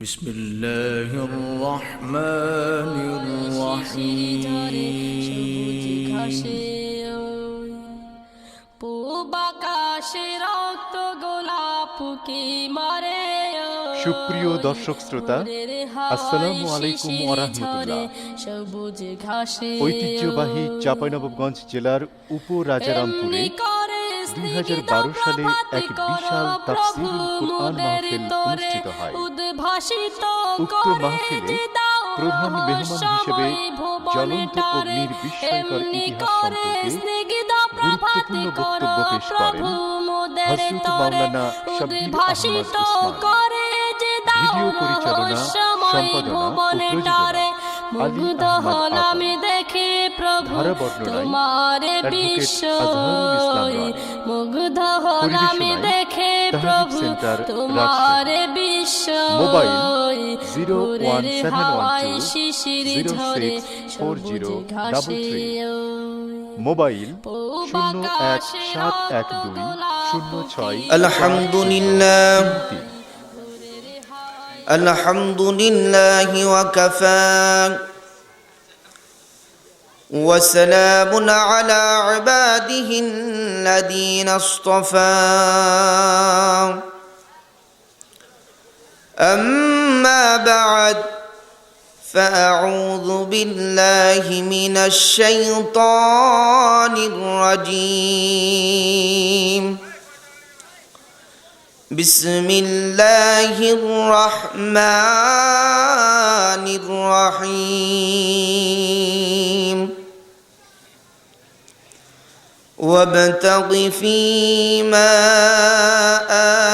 বিসমিল্লাহির রহমানির রহিম। সুপ্রিয় দর্শক শ্রোতা, আসসালামু আলাইকুম ওয়া রাহমাতুল্লাহ। ঐতিহ্যবাহী চাঁপাইনবাবগঞ্জ জেলার উপরাজারামপুরে 2012 সালে এক বিশাল তাফসীরুল কুরআন মাহফিল অনুষ্ঠিত হয়। উক্ত মাহফিলে প্রধান মেহমান হিসেবে জ্বলন্ত অগ্নির বিস্ময়কর ইতিহাস সম্পর্কে গুরুত্বপূর্ণ বক্তব্য পেশ করেন হযরত মাওলানা শাব্বির আহমদ উসমান। ভিডিও পরিচালনা, সম্পাদনা ও প্রযোজনা আলী আহমদ আতর। ধারা বর্ণনায় অ্যাডভোকেট আজহারুল ইসলাম রায়। পরিবেশনায় Tahzib centre Rajshahi. Mobile 01712064033। Mobile 0171206। আলহামদুলিল্লাহ ওয়া কাফা ওয়া সালামুন আলা ইবাদিহিল্লাযীনা ইসতাফা আম্মা বা'দ فأعوذ بالله من الشيطان الرجيم بسم الله الرحمن الرحيم وابتغ فيما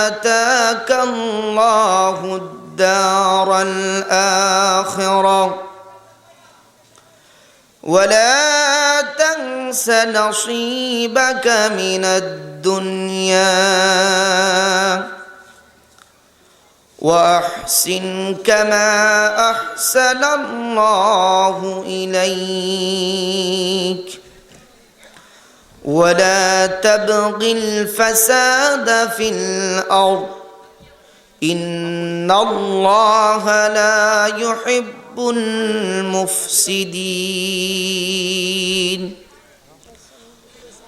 آتاك الله الدار الآخرة ولا تنس نصيبك من الدنيا وأحسن كما أحسن الله إليك ولا تبغ الفساد في الأرض إن الله لا يحب المفسدين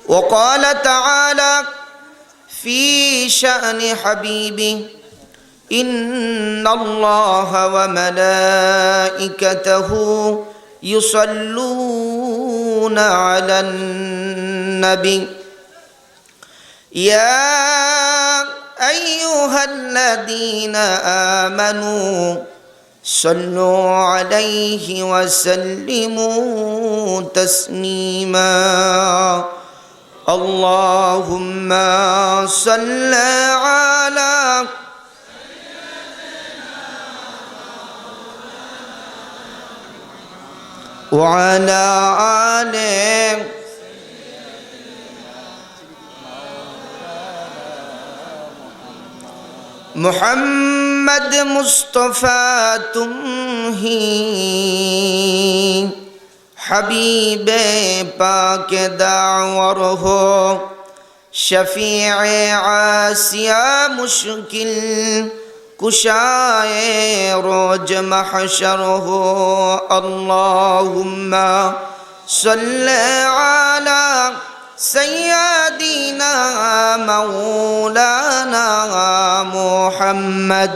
وقال تعالى في شأن حبيبه إن الله وملائكته يصلون على النبي يا أيها الذين آمنوا صلوا عليه وسلموا تسليما اللهم صل على وعلى آله محمد مصطفى تمہی حبیب پاک دعور ہو شفیع عاسیہ مشکل کشائے روز محشر ہو اللہم صل علی سيدنا مولانا محمد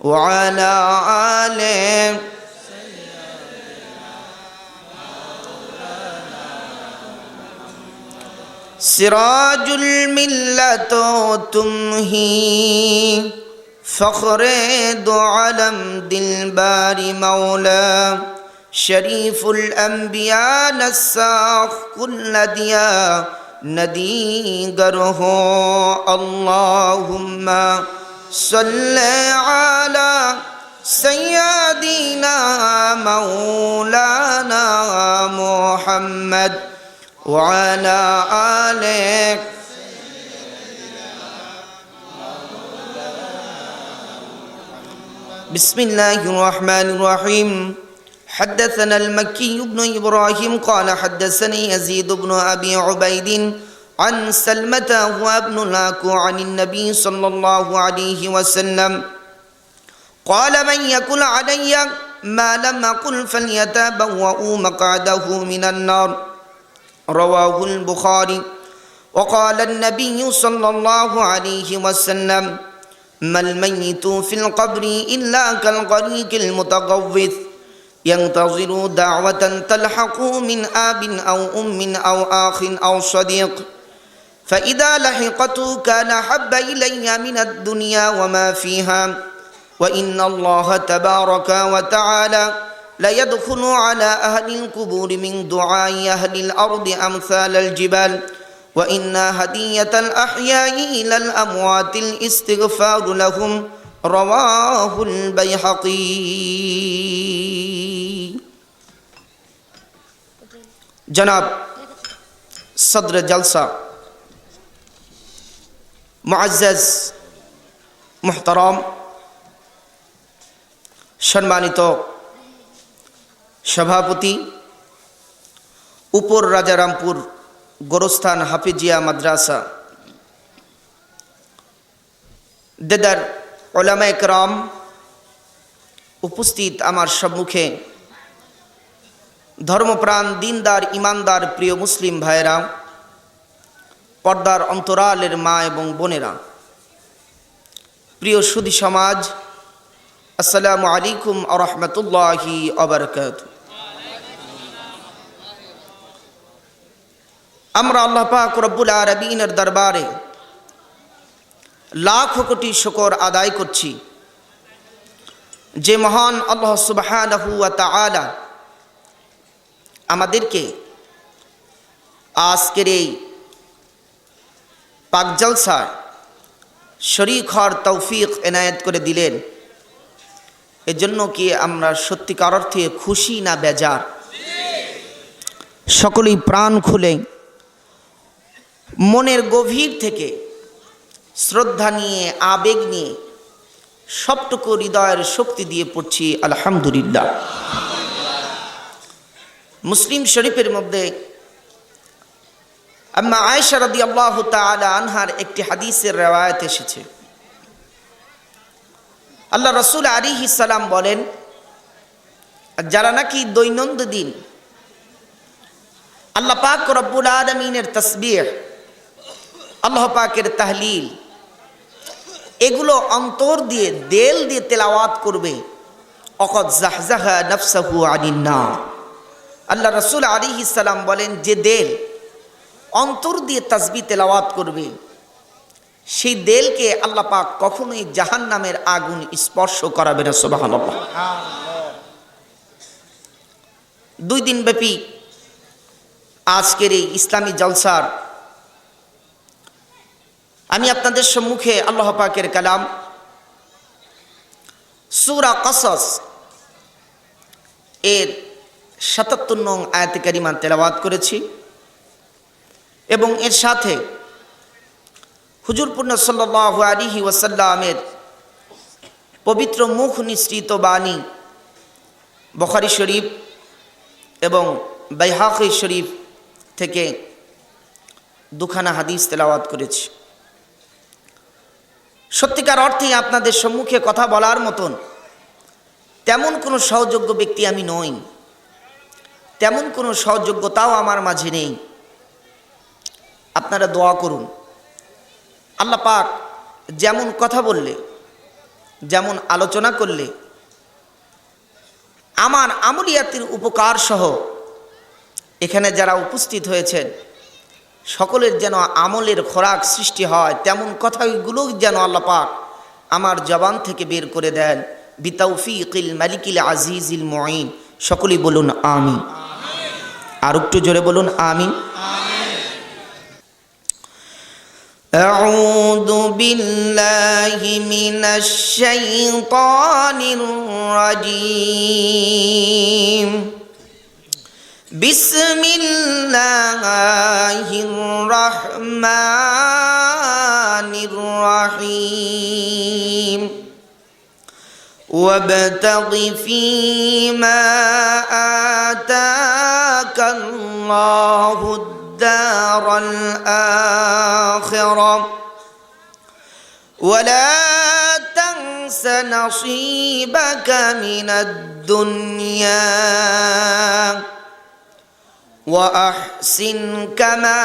وعلى آله سراج الملت تم ہی فخر دو عالم دلبار مولا شریف الانبیاء نساخ کل دیا ندیگر ہو اللہم صل علی سیدنا مولانا محمد وعلى آله بسم الله الرحمن الرحيم حدثنا المكي بن إبراهيم قال حدثني يزيد بن أبي عبيد عن سلمة وابن الأكوع عن النبي صلى الله عليه وسلم قال من يقل علي ما لم أقل فليتبوأ مقعده من النار رواه البخاري وقال النبي صلى الله عليه وسلم ما الميت في القبر إلا كالغريق المتغوث ينتظر دعوة تلحق من آب أو أم أو آخ أو صديق فإذا لحقته كان حب إلي من الدنيا وما فيها وإن الله تبارك وتعالى ليدخل على أهل القبور من دعاء أهل الأرض أمثال الجبال وإن هدية الأحياء إلى الأموات الاستغفار لهم رواه البيهقي جناب صدر جلسة মুআজ্জাজ মুহতারাম সম্মানিত সভাপতি উপর রাজারামপুর গোরস্থান হাফিজিয়া মাদ্রাসা দেদার উলামায়ে কেরাম উপস্থিত আমার সম্মুখে ধর্মপ্রাণ দিনদার ইমানদার প্রিয় মুসলিম ভাইরা পর্দার অন্তরালের মা এবং বোনেরা প্রিয় সুধী সমাজ আসসালামু আলাইকুম ওয়া রাহমাতুল্লাহি ওয়া বারাকাতুহু আমরা আল্লাহ পাক রব্বুল আলামিনের দরবারে লাখ কোটি শুকর আদায় করছি যে মহান আল্লাহ সুবহানাহু ওয়া তাআলা আমাদেরকে আজকের এই পাক জলসায় শরীক হওয়ার তৌফিক এনায়েত করে দিলেন এজন্য কি আমরা সত্যিকার অর্থে খুশি না বেজার? সকলেই প্রাণ খুলে মনের গভীর থেকে শ্রদ্ধা নিয়ে আবেগ নিয়ে সবটুকু হৃদয়ের শক্তি দিয়ে পড়ছি আলহামদুলিল্লাহ। মুসলিম শরীফের মধ্যে আম্মা আয়েশা রাদিয়াল্লাহু তাআলা আনহার একটি হাদিসের রওয়ায়াত এসেছে। আল্লাহ রাসূল আলাইহিস সালাম বলেন, যারা নাকি দৈনন্দিন আল্লাহ পাক রব্বুল আলামিনের তাসবিহ, আল্লাহ পাকের তাহলিল এগুলো অন্তর দিয়ে দিল দিয়ে তেলাওয়াত করবে, অকদ জাহজাহা নাফসাহু আনিন নার। আল্লাহ রাসূল আলাইহিস সালাম বলেন, যে দিল অন্তর দিয়ে তাসবিহ তেলাওয়াত করবে সেই দিলকে আল্লাহ পাক কখনোই জাহান্নামের আগুন স্পর্শ করাবে না। সুবহানাল্লাহ। 2 দিন ব্যাপী আজকের এই ইসলামী জলসার আমি আপনাদের সম্মুখে আল্লাহ পাকের কালাম সূরা কসস এর ৭৭ নং আয়াতে কারিমা তেলাওয়াত করেছি এবং এর সাথে হুজুর পূর্ণ সাল্লাল্লাহু আলাইহি ওয়াসাল্লামের পবিত্র মুখ নিঃসৃত বাণী বুখারী শরীফ এবং বাইহাকী শরীফ থেকে 2খানা হাদিস তেলাওয়াত করেছি। সত্যিকার অর্থে আপনাদের সম্মুখে কথা বলার মতন তেমন কোনো সহযোগ্য ব্যক্তি আমি নই, তেমন কোনো সহযোগ্যতাও আমার মাঝে নেই। আপনারা দোয়া করুন, আল্লাহ পাক যেমন কথা বললে, যেমন আলোচনা করলে আমার আমলিয়াতের উপকার সহ এখানে যারা উপস্থিত হয়েছেন সকলের যেন আমলের খোরাক সৃষ্টি হয়, তেমন কথাগুলো যেন আল্লাহ পাক আমার জবান থেকে বের করে দেন বিতাওফিকিল মালিকিল আজিজিল মুঈন। সকলেই বলুন আমিন। আর একটু জোরে বলুন আমিন। আউযু বিল্লাহি মিনাশ শাইতানির রাজীম। বিসমিল্লাহির রহমানির রহিম। وابتغ فيما آتاك الله الدار الآخرة ولا تنس نصيبك من الدنيا وأحسن كما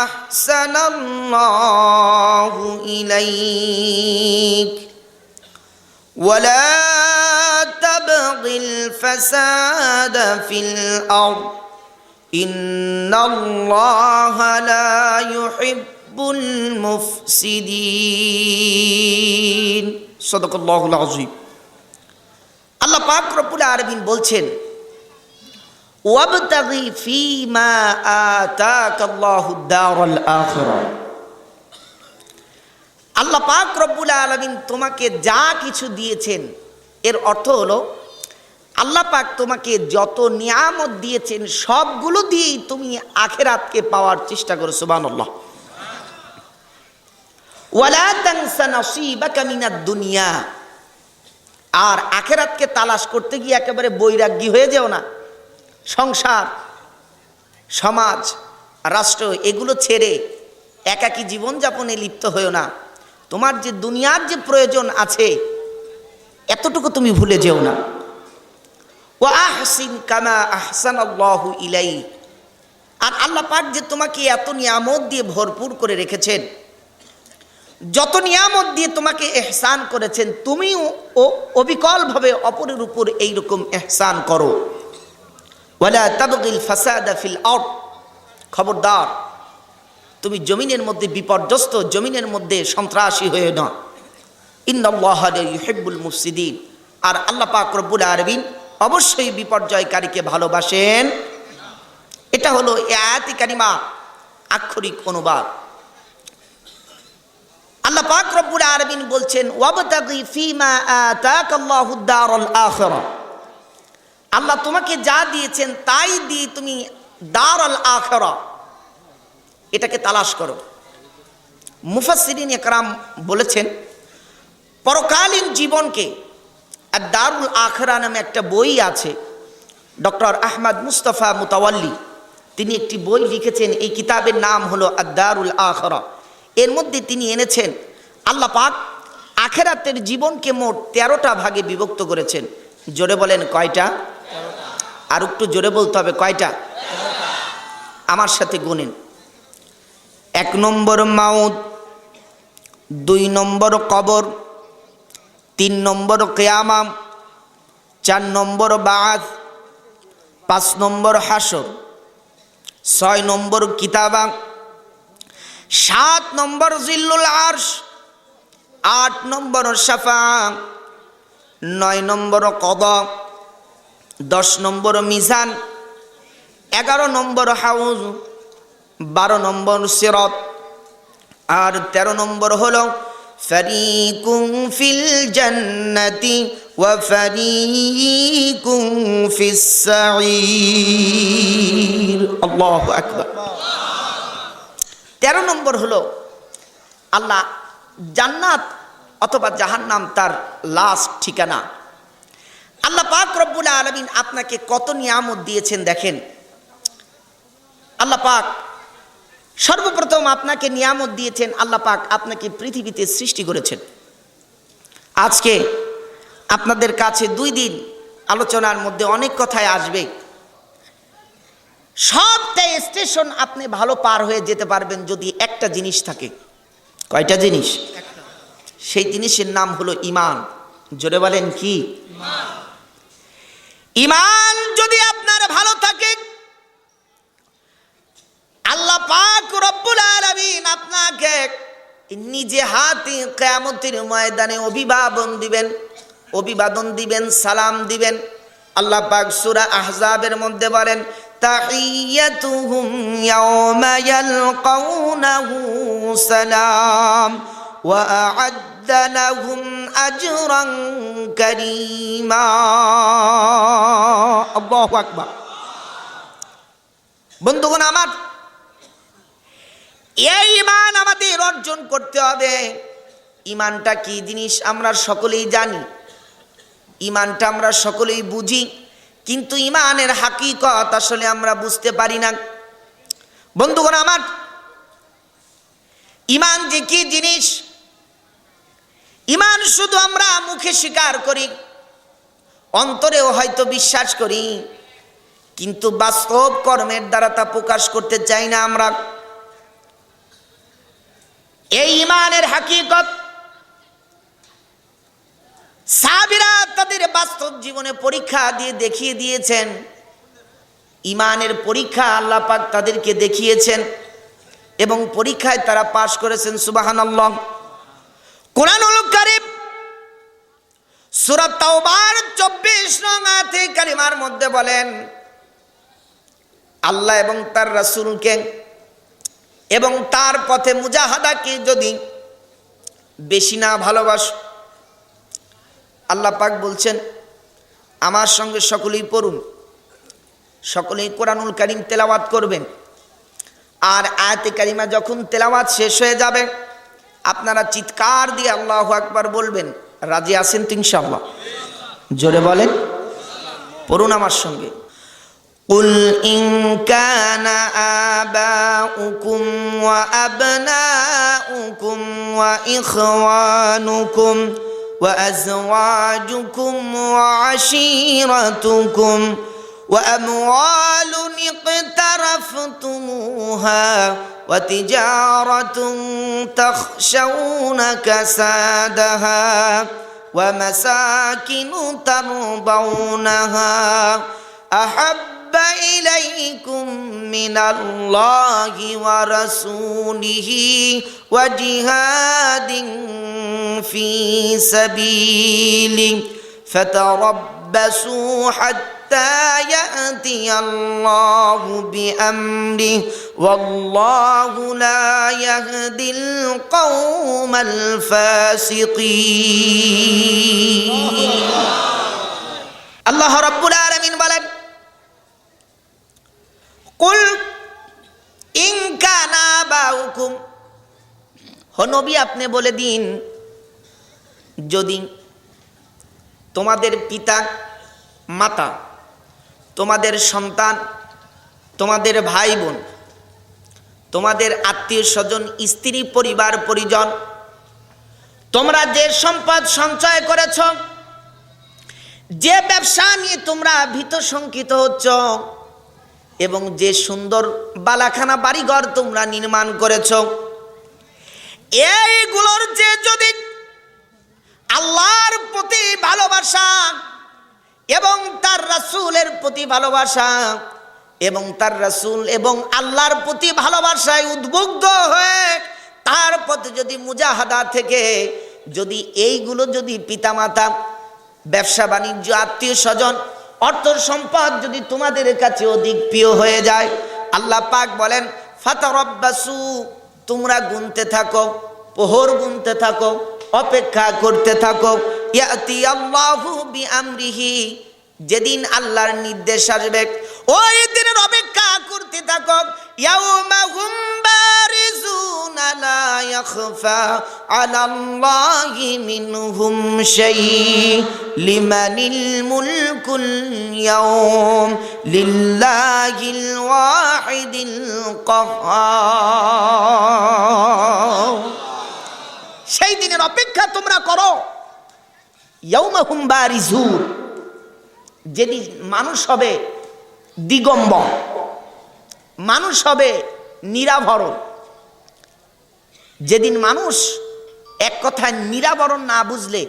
أحسن الله إليك ولا تبغ الفساد في الأرض إن الله لا يحب المفسدين صدق الله العظيم আল্লাহ পাক রব্বুল আলামিন বলছেন ওয়াবতাগি ফীমা আতাকাল্লাহু দারাল আখিরা আল্লাহ পাক রব্বুল আলামিন তোমাকে যা কিছু দিয়েছেন এর অর্থ হলো আল্লাহ পাক তোমাকে যত নিয়ামত দিয়েছেন সবগুলো দিয়েই তুমি আখিরাতকে পাওয়ার চেষ্টা করো সুবহানাল্লাহ ওয়ালা তানসা নসিবাকা মিনাদ দুনিয়া আর আখিরাতকে তালাশ করতে গিয়ে একেবারে বৈরাগ্যী হয়ে যেও না সংসার সমাজ রাষ্ট্র এগুলো ছেড়ে একাকী জীবনযাপনে লিপ্ত হয়েও না তোমার যে দুনিয়ার যে প্রয়োজন আছে এতটুকু তুমি ভুলে যেও না ওয়া আহসিন কামা আহসানাল্লাহু ইলাইক আর আল্লাহ পাক যে তোমাকে এত নিয়ামত দিয়ে ভরপুর করে রেখেছেন যত নিয়ামত দিয়ে তোমাকে ইহসান করেছেন তুমিও অবিকলভাবে অপরের উপর এইরকম ইহসান করো ওয়ালা তাবগিল ফাসাদা ফিল আরদ খবরদার তুমি জমিনের মধ্যে বিপর্যস্ত জমিনের মধ্যে সন্ত্রাসী হয়ে না ইন্নাল্লাহা লা ইউহিব্বুল মুফসিদিন আর আল্লাহ পাক রব্বুল আলামিন অবশ্যই বিপর্যয়কারীকে ভালোবাসেন এটা হলো এই আয়াতে কারিমা আক্ষরিক অনুবাদ আল্লাহ পাক রব্বুল আলামিন বলছেন ওয়াবতাগি ফীমা আতাকাল্লাহু দারাল আখিরা আল্লাহ তোমাকে যা দিয়েছেন তাই দিয়ে তুমি দারাল আখিরা এটাকে তালাশ করো মুফাসসিরিন ইকরাম বলেছেন পরকালীন জীবনকে আর দারুল আখিরা নামে একটা বই আছে ডক্টর আহমদ মুস্তাফা মুতাওয়াল্লি তিনি একটি বই লিখেছেন এই কিতাবের নাম হলো আদ-দারুল আখিরা এর মধ্যে তিনি এনেছেন আল্লাহ পাক আখিরাতের জীবনকে মোট 13টা ভাগে বিভক্ত করেছেন জোরে বলেন কয়টা আর একটু জোরে বলতে হবে কয়টা আমার সাথে গুনেন 1 নম্বর মাউত 2 নম্বর কবর 3 নম্বর কিয়ামত 4 নম্বর বাআস 5 নম্বর হাসর 6 নম্বর কিতাবা 7 নম্বর জিল্লুল আরশ 8 নম্বর শাফাআত 9 নম্বর কদা 10 নম্বর মিজান 11 নম্বর হাউজ 12 নম্বর সিরাত আর 13 নম্বর হলো ফারিকুম ফিল জান্নাতি ওয়া ফারিকুম ফিস সাঈর আল্লাহু আকবার 13 নম্বর হলো আল্লাহ জান্নাত অথবা জাহান্নাম তার লাস্ট ঠিকানা আল্লাহ পাক রব্বুল আলামিন আপনাকে কত নিয়ামত দিয়েছেন দেখেন আল্লাহ পাক সর্বপ্রথম আপনাকে নিয়ামত দিয়েছেন আল্লাহ পাক আপনাকে পৃথিবীতে সৃষ্টি করেছেন আজকে আপনাদের কাছে 2 দিন আলোচনার মধ্যে অনেক কথাই আসবে সবটা স্টেশন আপনি ভালো পার হয়ে যেতে পারবেন যদি একটা জিনিস থাকে কয়টা জিনিস সেই জিনিসের নাম হলো ঈমান জোরে বলেন কি ঈমান যদি আপনার ভালো থাকে আল্লাহ পাক রব্বুল আলামিন আপনাকে নিজে হাতে কিয়ামতের ময়দানে অভিবাদন দিবেন সালাম দিবেন আল্লাহ পাক সূরা আহজাবের মধ্যে বলেন তাহিয়াতুহুম ইয়াওমা ইয়ালকাউনাহু সালাম ওয়া আ'আদ্দা লাহুম আজরান কারীমা আল্লাহু আকবার বন্ধুগণ আমার এই ঈমান আমাদের অর্জন করতে হবে ঈমানটা কি জিনিস আমরা সকলেই জানি ঈমানটা আমরা সকলেই বুঝি কিন্তু ঈমানের হাকিকত আসলে আমরা বুঝতে পারি না বন্ধুগণ আমার ঈমান যে কি জিনিস ঈমান শুধু আমরা মুখে স্বীকার করি, অন্তরেও হয়তো বিশ্বাস করি, কিন্তু বাস্তব কর্মের দ্বারা তা প্রকাশ করতে চাই না আমরা। এই ঈমানের হাকিকত সাহাবীরা তাদের বাস্তব জীবনে পরীক্ষা দিয়ে দেখিয়ে দিয়েছেন। ঈমানের পরীক্ষা আল্লাহ পাক তাদেরকে দেখিয়েছেন এবং পরীক্ষায় তারা পাশ করেছেন। সুবহানাল্লাহ। কুরআনুল কারীম সূরা তাওবার 24 নং আয়াতে কারিমার মধ্যে বলেন, আল্লাহ এবং তার রাসূলকে এবং তার পথে মুজাহাদাকে যদি বেশি না ভালোবাসো, আল্লাহ পাক বলছেন আমার সঙ্গে সকলেই পড়ুন, সকলেই কোরআনুল কারীম তেলাওয়াত করবেন। আর আয়াতে কারিমা যখন তেলাওয়াত শেষ হয়ে যাবে আপনারা চিৎকার দিয়ে আল্লাহু আকবার বলবেন। রাজি আছেন তো ইনশাআল্লাহ? জোরে বলেন, পড়ুন আমার সঙ্গে। قل إن كان آباؤكم وأبناؤكم وإخوانكم وأزواجكم وعشيرتكم وأموال اقترفتموها وتجارة تخشون كسادها ومساكن ترضونها أحب إليكم من الله ورسوله وجهاد في سبيله فتربصوا حتى يأتي الله بأمره والله لا يهدي القوم الفاسقين। الله رب العالمين বলেন, কুল ইন কানা আবাউকুম, হে নবী আপনি বলে দিন, যদি তোমাদের পিতা মাতা, তোমাদের সন্তান, তোমাদের ভাই বোন, তোমাদের আত্মীয় স্বজন, স্ত্রী পরিবার পরিজন, তোমরা যে সম্পদ সঞ্চয় করেছ, যে ব্যবসা নিয়ে তোমরা ভীত শঙ্কিত হচ্ছ এবং যে সুন্দর বালাখানা বাড়িঘর তোমরা নির্মাণ করেছ, এইগুলোর যে যদি আল্লাহর প্রতি ভালোবাসা এবং তার রাসূলের প্রতি ভালোবাসা এবং তার রাসূল এবং আল্লাহর প্রতি ভালোবাসায় উদ্বুদ্ধ হয়ে তার পথে যদি মুজাহাদা থেকে যদি এইগুলো যদি পিতামাতা, ব্যবসা বাণিজ্য, আত্মীয় স্বজন, অর্থ সম্পদ যদি তোমাদের কাছে অধিক প্রিয় হয়ে যায়, আল্লাহ পাক বলেন ফাতারাব্বাসু, তোমরা গুনতে থাকো, প্রহর গুনতে থাকো, অপেক্ষা করতে থাকো। ইয়াতি আল্লাহু বিআমরিহি, যেদিন আল্লাহর নির্দেশ আসবে ওই দিনের অপেক্ষা করতে থাকো। ইয়াউমা হুম বারিজুনা লা ইয়াখফা আলাল্লাহি মিনহুম শাই লিমানিল মুলকুল ইয়াউম লিল্লাহিল ওয়াহিদিল কাহ্হার। সেই দিনের অপেক্ষা তোমরা করো। ইয়াউমা হুম বারিজুন, যেদিন মানুষ হবে দিগম্বর, মানুষ হবে নিরাভরণ। যেদিন মানুষ, এক কথায় নিরাভরণ না বুঝলে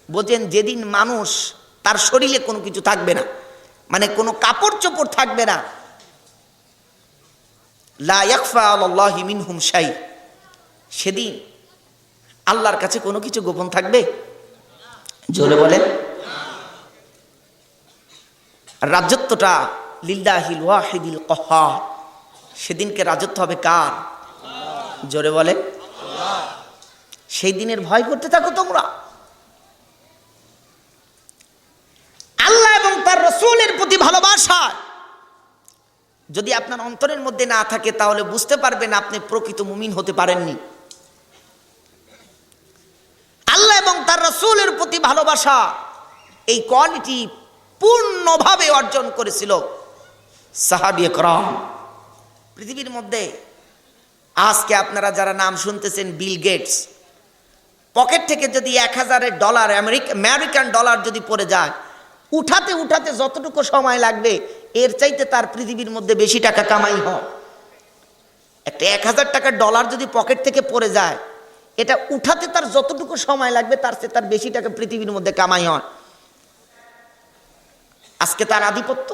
বোঝেন যেদিন মানুষ তার শরীরে কোনো কিছু থাকবে না, মানে কোনো কাপড় চোপড় থাকবে না। লা ইয়াখফা আলাল্লাহি মিনহুম শাই, সেদিন আল্লাহর কাছে কোনো কিছু গোপন থাকবে? জোরে বলেন। রাজত্বটা লিল্লাহিল ওয়াহিদিল কাহ্হার, সেদিনকে রাজত্ব হবে কার? জোরে বলেন। সেই দিনের ভয় করতে থাকো তোমরা। আল্লাহ এবং তার রাসূলের প্রতি ভালোবাসা যদি আপনার অন্তরের মধ্যে না থাকে তাহলে বুঝতে পারবেন আপনি প্রকৃত মুমিন হতে পারেননি। আল্লাহ এবং তার রাসূলের প্রতি ভালোবাসা, এই কোয়ালিটি পূর্ণভাবে অর্জন করেছিল সাহাবিয়ে কেরাম। পৃথিবীর মধ্যে আজকে আপনারা যারা নাম শুনতেছেন, বিল গেটস, পকেট থেকে যদি 1000 ডলার আমেরিকান ডলার যদি পড়ে যায়, উঠাতে উঠাতে যতটুকু সময় লাগবে এর চাইতে তার পৃথিবীর মধ্যে বেশি টাকা কামাই হয়। একটা 1000 টাকার ডলার যদি পকেট থেকে পড়ে যায়, এটা উঠাতে তার যতটুকু সময় লাগবে তার চেয়ে তার বেশি টাকা পৃথিবীর মধ্যে কামাই হয়। আজকে তার আধিপত্য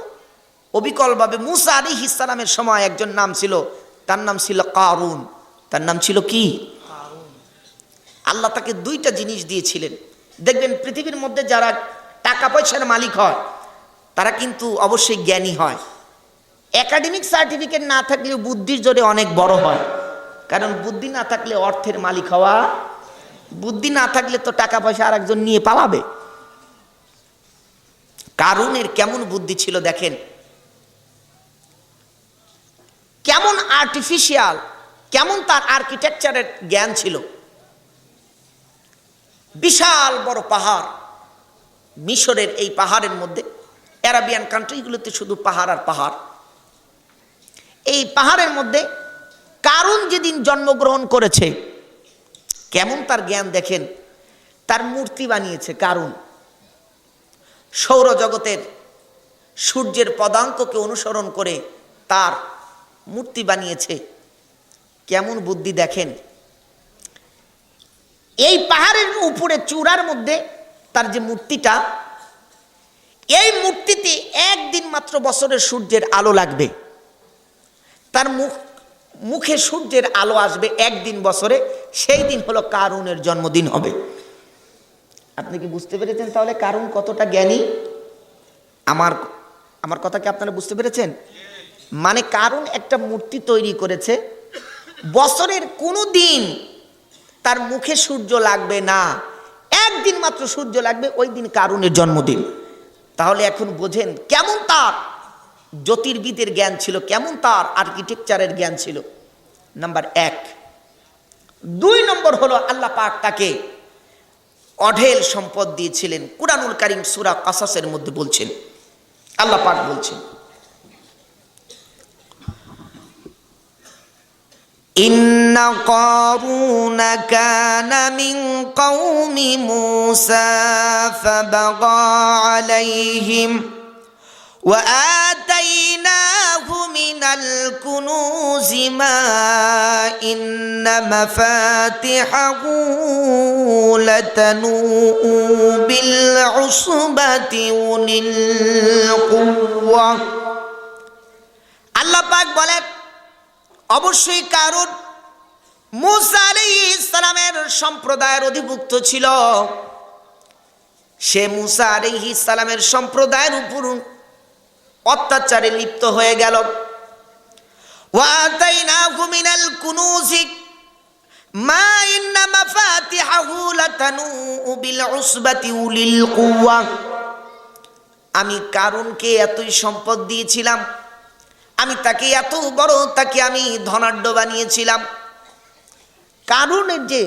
অবিকলভাবে। মুসা আলাইহিস সালামের সময় একজন নাম ছিল, তার নাম ছিল কারুন। তার নাম ছিল কি? আল্লাহ তাকে 2টা জিনিস দিয়েছিলেন। দেখবেন পৃথিবীর মধ্যে যারা টাকা পয়সার মালিক হয় তারা কিন্তু অবশ্যই জ্ঞানী হয়। একাডেমিক সার্টিফিকেট না থাকলেও বুদ্ধির জোরে অনেক বড় হয়। কারণ বুদ্ধি না থাকলে অর্থের মালিক হওয়া, বুদ্ধি না থাকলে তো টাকা পয়সা আর একজন নিয়ে পালাবে। কারুনের কেমন বুদ্ধি ছিল দেখেন, কেমন আর্টিফিশিয়াল, কেমন তার আর্কিটেকচারের জ্ঞান ছিল। বিশাল বড় পাহাড়, মিশরের এই পাহাড়ের মধ্যে, আরাবিয়ান কান্ট্রিগুলোতে শুধু পাহাড় আর পাহাড়। এই পাহাড়ের মধ্যে কারুন যেদিন জন্মগ্রহণ করেছে, কেমন তার জ্ঞান দেখেন। তার মূর্তি বানিয়েছে কারুন। সৌরজগতের সূর্যের পদাঙ্ককে অনুসরণ করে তার মূর্তি বানিয়েছে। কেমন বুদ্ধি দেখেন। এই পাহাড়ের উপরে চূড়ার মধ্যে তার যে মূর্তিটা, এই মূর্তিতে একদিন মাত্র বছরের সূর্যের আলো লাগবে। তার মুখে সূর্যের আলো আসবে একদিন বছরে, সেই দিন হলো কারুনের জন্মদিন হবে। আপনি কি বুঝতে পেরেছেন তাহলে কারুন কতটা জ্ঞানী? আমার কথা কি আপনারা বুঝতে পেরেছেন? মানে কারুন একটা মূর্তি তৈরি করেছে, বছরের কোনো দিন তার মুখে সূর্য লাগবে না, একদিন মাত্র সূর্য লাগবে, ওই দিন কারুনের জন্মদিন। তাহলে এখন বোঝেন কেমন তার জ্যোতির্বিদের জ্ঞান ছিল, কেমন তার আর্কিটেকচারের জ্ঞান ছিল। নাম্বার 1। 2 নম্বর হলো আল্লাহ পাক তাকে অঢেল সম্পদ দিয়েছিলেন। কুরআনুল কারীম সূরা কাসাসের মধ্যে বলছেন, আল্লাহ পাক বলছেন, ইন্না কারুন কানা মিন কওমি মূসা ফাবাগা আলাইহিম ওয়া আতাইনাহু মিনাল কুনুজি মা ইন্না মাফাতিহাহু লাতানূউ বিল উসবাতি উলিল কুওয়া। আল্লাহ পাক বলেন, অবশ্যই কারুন মূসা আলাইহিস সালামের সম্প্রদায়ের অধিভুক্ত ছিল। সে মূসা আলাইহিস সালামের সম্প্রদায়ের উপর অত্যাচারে লিপ্ত হয়ে গেল। ওয়া আতাইনাহু মিনাল কুনুজি মা ইন্না মাফাতিহাহু লাতানূউ বিল উসবাতি উলিল কুওয়া। আমি কারুনকে এতই সম্পদ দিয়েছিলাম, আমি তাকে এত বড়, তাকে আমি ধনাঢ্য বানিয়েছিলাম। কারুনের যে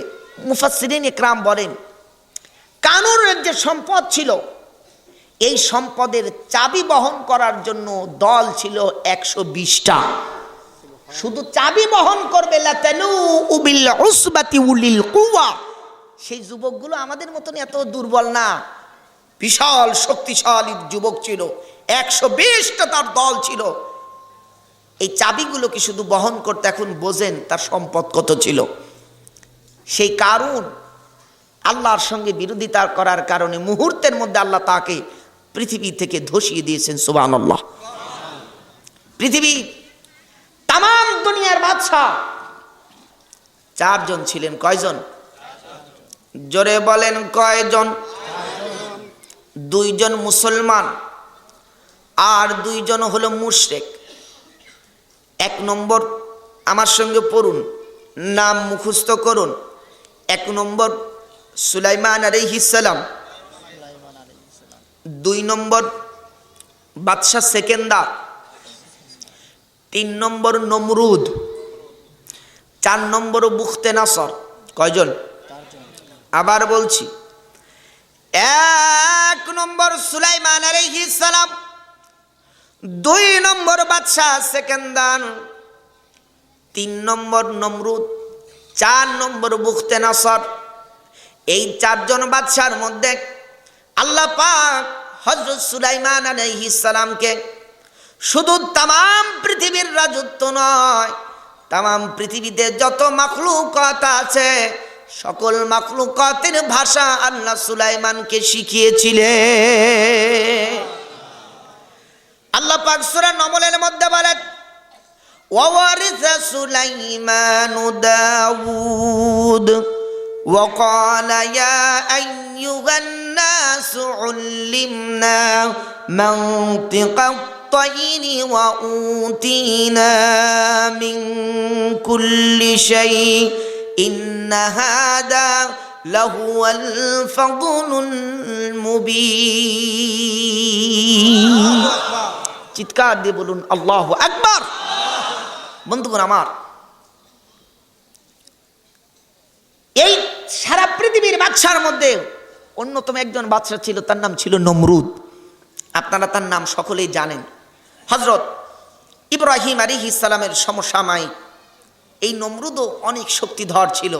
মুফাসসিরিন ইকরাম বলেন, কারুনের যে সম্পদ ছিল, এই সম্পদের চাবি বহন করার জন্য দল ছিল 120টা। শুধু চাবি বহন করবে লাতানূউ বিল উসবাতি উলিল কুওয়া। সেই যুবকগুলো আমাদের মতন এত দুর্বল না, বিশাল শক্তিশালী যুবক ছিল, 120টা তার দল ছিল। এই চাবিগুলোকে শুধু বহন করতে, এখন বোঝেন তার সম্পদ কত ছিল। সেই কারুন আল্লাহর সঙ্গে বিরোধিতা করার কারণে মুহূর্তের মধ্যে আল্লাহ তাকে পৃথিবী থেকে ধসিয়ে দিয়েছেন। সুবহানাল্লাহ। পৃথিবী তাম দুনিয়ার বাদশা 4 জন ছিলেন। কয়জন? জোরে বলেন কয়জন? 2 জন মুসলমান আর 2 জন হলো মুশরিক। 1 নম্বর আমার সঙ্গে পড়ুন, নাম মুখস্থ করুন। 1 নম্বর সুলাইমান আলাইহিস সালাম, 2 নম্বর বাদশা সেকেন্দার, 3 নম্বর নমরুদ, 4 নম্বর বুখতে নাসর। কয়জন? আবার বলছি, 1 নম্বর সুলাইমান আলাইহিস সালাম, 2 নম্বর বাদশা সেকেন্দার, 3 নম্বর নমরুদ, 4 নম্বর বুখতে নাসর। এই চারজন বাদশার মধ্যে আল্লাহ পাক হযরত সুলাইমান আলাইহিস সালামকে শুধু তাম পৃথিবীর রাজত্ব নয়, তাম পৃথিবীতে যত মাখলুকাত আছে সকল মাখলুকাতের ভাষা আল্লাহ সুলাইমানকে শিখিয়েছিলেন। আল্লাহ পাক সূরা নমলের মধ্যে বলেন, ওয়ারিসা সুলাইমানু দাউদ وقال يا أيها الناس علمنا منطق الطير وأوتينا من كل شيء إن هذا لهو الفضل المبين। চিৎকার দিয়ে বলুন আল্লাহু আকবার। বন্ধুগণ আমার, এই সারা পৃথিবীর বাদশার মধ্যে অন্যতম একজন বাদশা ছিল, তার নাম ছিল নমরুদ। আপনারা তার নাম সকলেই জানেন। হযরত ইব্রাহিম আলাইহিস সালামের সমসাময়িক এই নমরুদও অনেক শক্তিধর ছিল,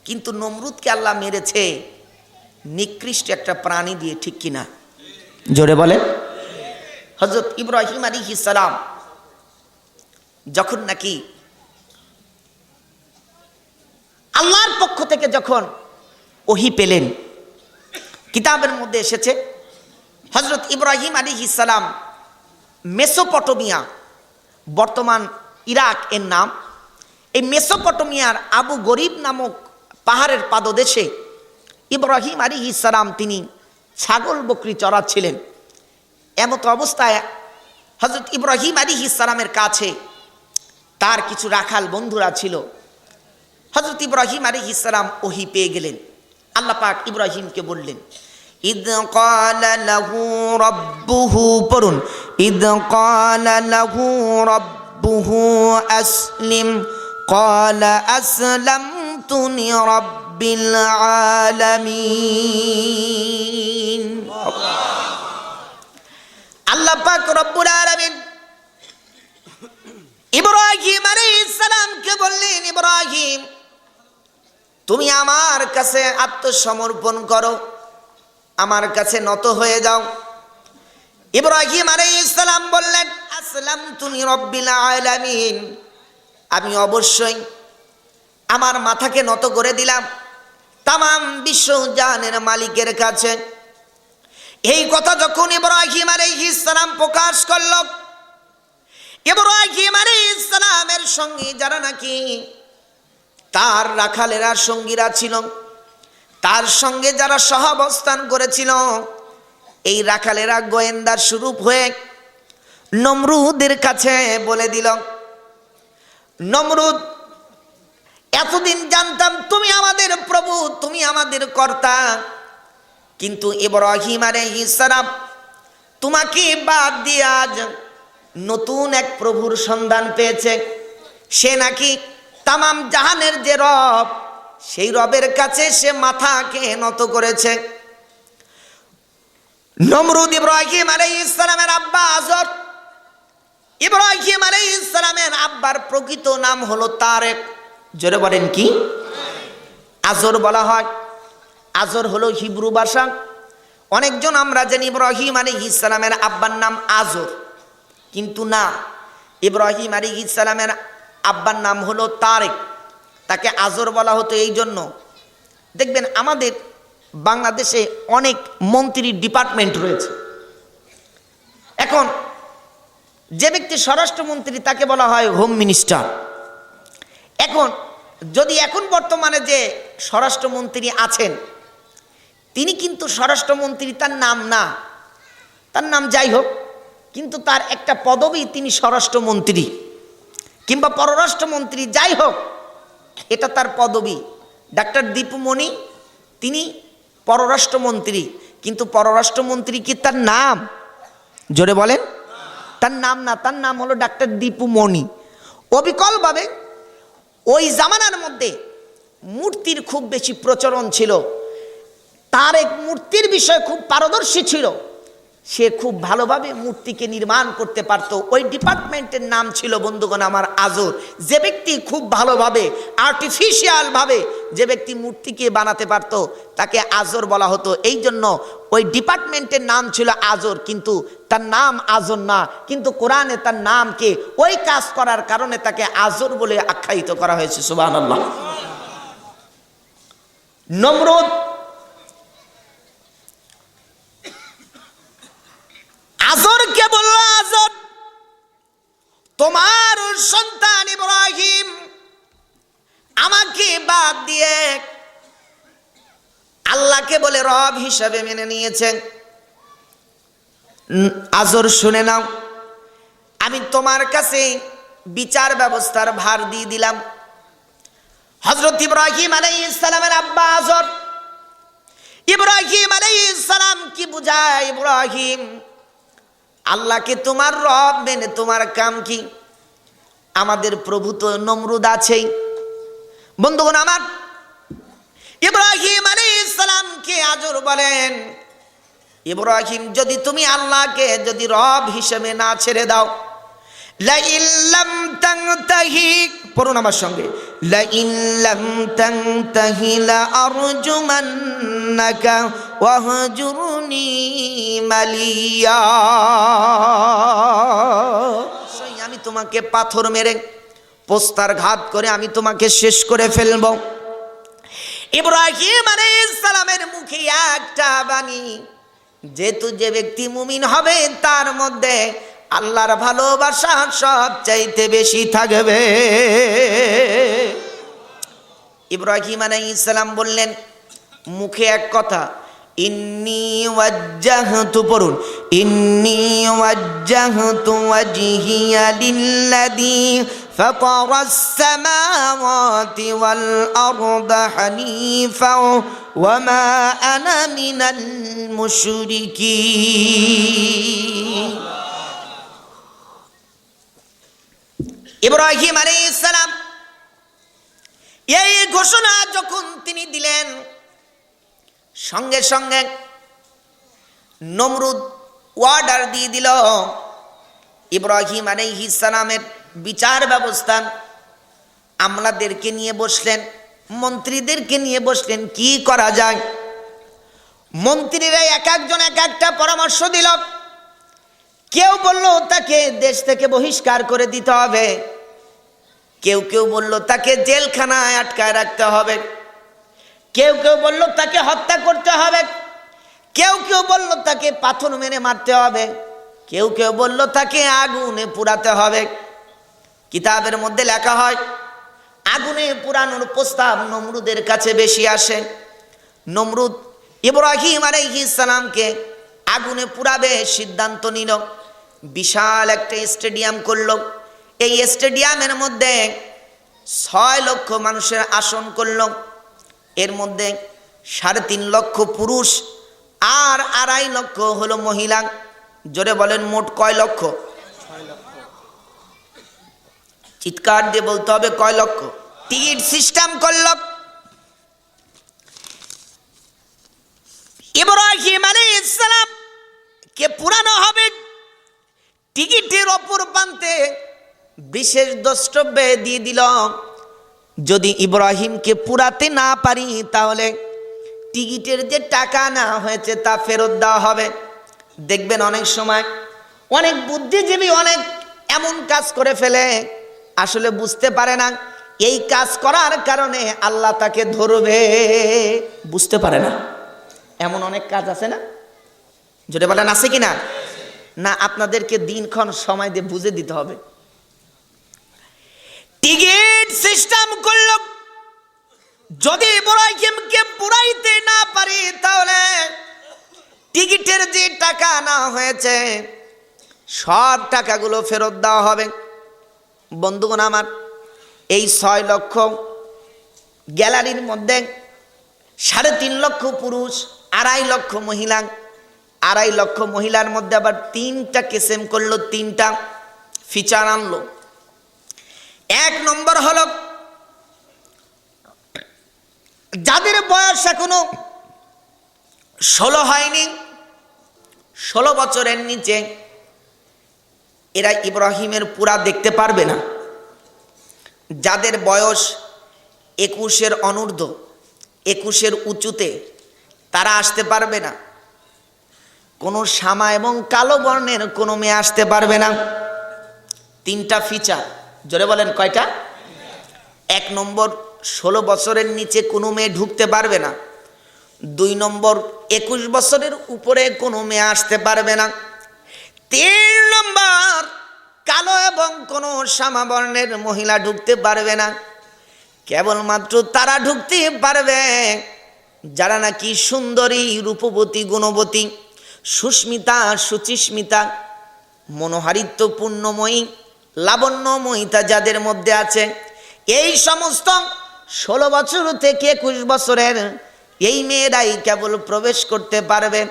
কিন্তু নমরুদকে আল্লাহ মেরেছে নিকৃষ্ট একটা প্রাণী দিয়ে, ঠিক কিনা? জোরে বলে। হযরত ইব্রাহিম আলাইহিস সালাম যখন নাকি আল্লাহর পক্ষ থেকে যখন ওহী পেলেন, কিতাবের মধ্যে এসেছে হযরত ইব্রাহিম আলাইহিস সালাম মেসোপটেমিয়া, বর্তমান ইরাক এর নাম, এই মেসোপটেমিয়ার আবু গরিব নামক পাহাড়ের পাদদেশে ইব্রাহিম আলাইহিস সালাম তিনি ছাগল বকরি চড়াচ্ছিলেন। এমত অবস্থায় হযরত ইব্রাহিম আলাইহিস সালামের কাছে তার কিছু রাখাল বন্ধুরা ছিল। হযরত ইব্রাহিম আলাইহিস সালাম ওহী পেয়ে গেলেন। আল্লাহ পাক ইব্রাহিমকে বললেন, ইদ ক্বালা লাহু রাব্বুহু, পড়ুন, ইদ ক্বালা লাহু রাব্বুহু আসলিম ক্বালা আসলামতু লিরাব্বিল আলামিন। আল্লাহ পাক রব্বুল আলামিন ইব্রাহিম আলাইহিস সালামকে বললেন, ইব্রাহিম তুমি আমার কাছে আত্মসমর্পণ করো, আমার কাছে নত হয়ে যাও। ইব্রাহিম আলাইহিস সালাম বললেন, আসলামতু লিরাব্বিল আলামিন, আমি অবশ্যই আমার মাথাকে নত করে দিলাম তামাম বিশ্বজাহানের মালিকের কাছে। এই কথা যখন ইব্রাহিম আলাইহিস সালাম প্রকাশ করল, ইব্রাহিম আলাইহিস সালামের সঙ্গে যারা নাকি তার রাখালেরা সঙ্গীরা ছিল, তার সঙ্গে যারা সহাবস্থান করেছিল, এই রাখালেরা গোয়েন্দার স্বরূপ হয়ে নমরুদের কাছে বলে দিল, নমরুদ এতদিন জানতাম তুমি আমাদের প্রভু, তুমি আমাদের কর্তা, কিন্তু ইব্রাহিম আলাইহিস সালাম তোমাকে বাদ দিয়ে আজ নতুন এক প্রভুর সন্ধান পেয়েছে। সে নাকি তামাম জাহানের যে রব, সেই রবের কাছে সে মাথাকে নত করেছে। নমরুদ ইব্রাহিম আলাইহিস সালামের আব্বা আজর। ইব্রাহিম আলাইহিস সালামের আব্বার প্রকৃত নাম হলো তারেক। জোরে বলেন কি? আজর বলা হয়। আজর হলো হিব্রু ভাষা। অনেকজন আমরা জানি ইব্রাহিম আলাইহিস সালামের আব্বার নাম আজর, কিন্তু না, ইব্রাহিম আলাইহিস সালামের আব্বার নাম হলো তারেক। তাকে আজর বলা হতো এই জন্য, দেখবেন আমাদের বাংলাদেশে অনেক মন্ত্রীর ডিপার্টমেন্ট রয়েছে। এখন যে ব্যক্তি স্বরাষ্ট্রমন্ত্রী তাকে বলা হয় হোম মিনিস্টার। এখন যদি এখন বর্তমানে যে স্বরাষ্ট্রমন্ত্রী আছেন তিনি কিন্তু স্বরাষ্ট্রমন্ত্রী তার নাম না, তার নাম যাই হোক, কিন্তু তার একটা পদবি, তিনি স্বরাষ্ট্রমন্ত্রী কিংবা পররাষ্ট্রমন্ত্রী, যাই হোক এটা তার পদবি। ডাক্তার দীপু মনি তিনি পররাষ্ট্রমন্ত্রী, কিন্তু পররাষ্ট্রমন্ত্রী কি তার নাম? জোরে বলেন। তার নাম না, তার নাম হলো ডাক্তার দীপু মনি। অবিকলভাবে ওই জামানার মধ্যে মূর্তির খুব বেশি প্রচলন ছিল। তার এক মূর্তির বিষয়ে খুব পারদর্শী ছিল। সে খুব ভালোভাবে মূর্তিকে নির্মাণ করতে পারত। ওই ডিপার্টমেন্টের নাম ছিল বন্ধুগণ আমার আজর। যে ব্যক্তি খুব ভালোভাবে আর্টিফিশিয়াল ভাবে যে ব্যক্তি মূর্তিকে বানাতে পারত তাকে আজর বলা হতো। এই জন্য ওই ডিপার্টমেন্টের নাম ছিল আজর, কিন্তু তার নাম আজর না, কিন্তু কোরআনে তার নামকে ওই কাজ করার কারণে তাকে আজর বলে আখ্যায়িত করা হয়েছে। সুবহানাল্লাহ। নমরুদ আজরকে বলল, আজর তোমার সন্তান ইব্রাহিম আমাকে বাদ দিয়ে আল্লাহকে বলে রব হিসাবে মেনে নিয়েছেন। আজর শুনে নাও, আমি তোমার কাছে বিচার ব্যবস্থার ভার দিয়ে দিলাম। হযরত ইব্রাহিম আলাইহিস সালামের আব্বা আজর। ইব্রাহিম আলাইহিস সালাম কি বুঝায়, ইব্রাহিম আল্লাহকে তোমার রব মেনে তোমার কাম কি? আমাদের প্রভু তো নমরুদ আছেই। বন্ধুগণ আমার, ইব্রাহিম আলাইহিস সালামকে আজর বলেন, ইব্রাহিম যদি তুমি আল্লাহকে যদি রব হিসেবে না ছেড়ে দাও, লাইন লাম তানতাহি, পড়ুন আমার সঙ্গে, লাইন লাম তানতাহি লা আরজুমান্নাকা ওয়াহজুরনি মালিয়া, আমি তোমাকে পাথর মেরে প্রস্তারঘাত করে আমি তোমাকে শেষ করে ফেলব। ইব্রাহিম আলাইহিস সালামের মুখে একটা বাণী, যেহেতু যে ব্যক্তি মুমিন হবে তার মধ্যে আল্লাহর ভালোবাসা সব চাইতে বেশি থাকবে। ইব্রাহিম আলাইহিস সালাম বললেন, মুখে এক কথা, ইন্নী ওয়াজ্জাহতু, পড়ুন, ইন্নী ওয়াজ্জাহতু ওয়াজহিয়া লিল্লাযী ফাতারাস সামাওয়াতি ওয়াল আরদা হানিফা ওয়া মা আনা মিনাল মুশরিকিন। ইব্রাহিম আলাইহিস সালাম এই ঘোষণা যখন তিনি দিলেন, সঙ্গে সঙ্গে নমরুদ অর্ডার দিয়ে দিল ইব্রাহিম আলাইহিস সালামের বিচার ব্যবস্থা। আমলাদেরকে নিয়ে বসলেন, মন্ত্রীদেরকে নিয়ে বসলেন, কি করা যায়। মন্ত্রীরা এক একজন এক একটা পরামর্শ দিল। কেউ বলল তাকে দেশ থেকে বহিষ্কার করে দিতে হবে, কেউ কেউ বলল তাকে জেলখানায় আটকায় রাখতে হবে, কেউ কেউ বলল তাকে হত্যা করতে হবে, কেউ কেউ বলল তাকে পাথর মেরে মারতে হবে, কেউ কেউ বলল তাকে আগুনে পুড়াতে হবে। কিতাবের মধ্যে লেখা হয় আগুনে পুরানোর প্রস্তাব নমরুদের কাছে বেশি আসে। নমরুদ ইব্রাহিম আলাইহিস সালামকে আগুনে পুড়াবে সিদ্ধান্ত নিল। বিশাল একটা স্টেডিয়াম করলো। এই স্টেডিয়ামের মধ্যে 6 লক্ষ মানুষের আসন করলো। এর মধ্যে 3.5 লক্ষ পুরুষ আর 2.5 লক্ষ হলো মহিলা। জোরে বলেন, মোট কয় লক্ষ? চিৎকার দিয়ে বলতে হবে, কয় লক্ষ? টিকিট সিস্টেম করলো। ইব্রাহিম আলাইহিস সালাম কে পুরানো হবে। টিকিটের অপর প্রান্তে বিশেষ দ্রষ্টব্য দিয়ে দিল, যদি ইব্রাহিমকে পুরাতে না পারি তাহলে টিকিটের যে টাকা না হয়েছে তা ফেরত দেওয়া হবে। দেখবেন অনেক সময় অনেক বুদ্ধিজীবী অনেক এমন কাজ করে ফেলে, আসলে বুঝতে পারে না এই কাজ করার কারণে আল্লাহ তাকে ধরবে, বুঝতে পারে না। এমন অনেক কাজ আছে না? যদি বলেন আছে কি না? না, আপনাদেরকে দিনক্ষণ সময় দিয়ে বুঝে দিতে হবে। টিকিট সিস্টেম করল, যদি ইব্রাহিমকে পুরাইতে না পারি তাহলে টিকিটের যে টাকা না হয়েছে সব টাকাগুলো ফেরত দেওয়া হবে। বন্ধুগণ আমার, এই 6 লক্ষ গ্যালারির মধ্যে 3.5 লক্ষ পুরুষ, 2.5 লক্ষ মহিলা। 2.5 লক্ষ মহিলার মধ্যে আবার 3টা কিসেম করলো, 3টা ফিচার আনলো। 1 নম্বর হলো যাদের বয়স এখনো 16 হয়নি, 16 বছরের নিচে এরা ইব্রাহিমের পুরা দেখতে পারবে না। যাদের বয়স 21-এর অনূর্ধ্ব, 21-এর উঁচুতে, তারা আসতে পারবে না। কোনো শ্যামা এবং কালো বর্ণের কোনো মেয়ে আসতে পারবে না। 3টা ফিচার, জোরে বলেন কয়টা? 1 নম্বর, 16 বছরের নিচে কোনো মেয়ে ঢুকতে পারবে না। 2 নম্বর, 21 বছরের উপরে কোনো মেয়ে আসতে পারবে না। 3 নম্বর, কালো এবং কোনো শ্যামা বর্ণের মহিলা ঢুকতে পারবে না। কেবলমাত্র তারা ঢুকতে পারবে যারা নাকি সুন্দরী, রূপবতী, গুণবতী, সুস্মিতা, সুচিস্মিতা, মনোহারিত্ব পূর্ণময়ী, লাবণ্যময়িতা যাদের মধ্যে আছে। এই সমস্ত 16 বছর থেকে 21 বছরের এই মেয়েরাই কেবল প্রবেশ করতে পারবে।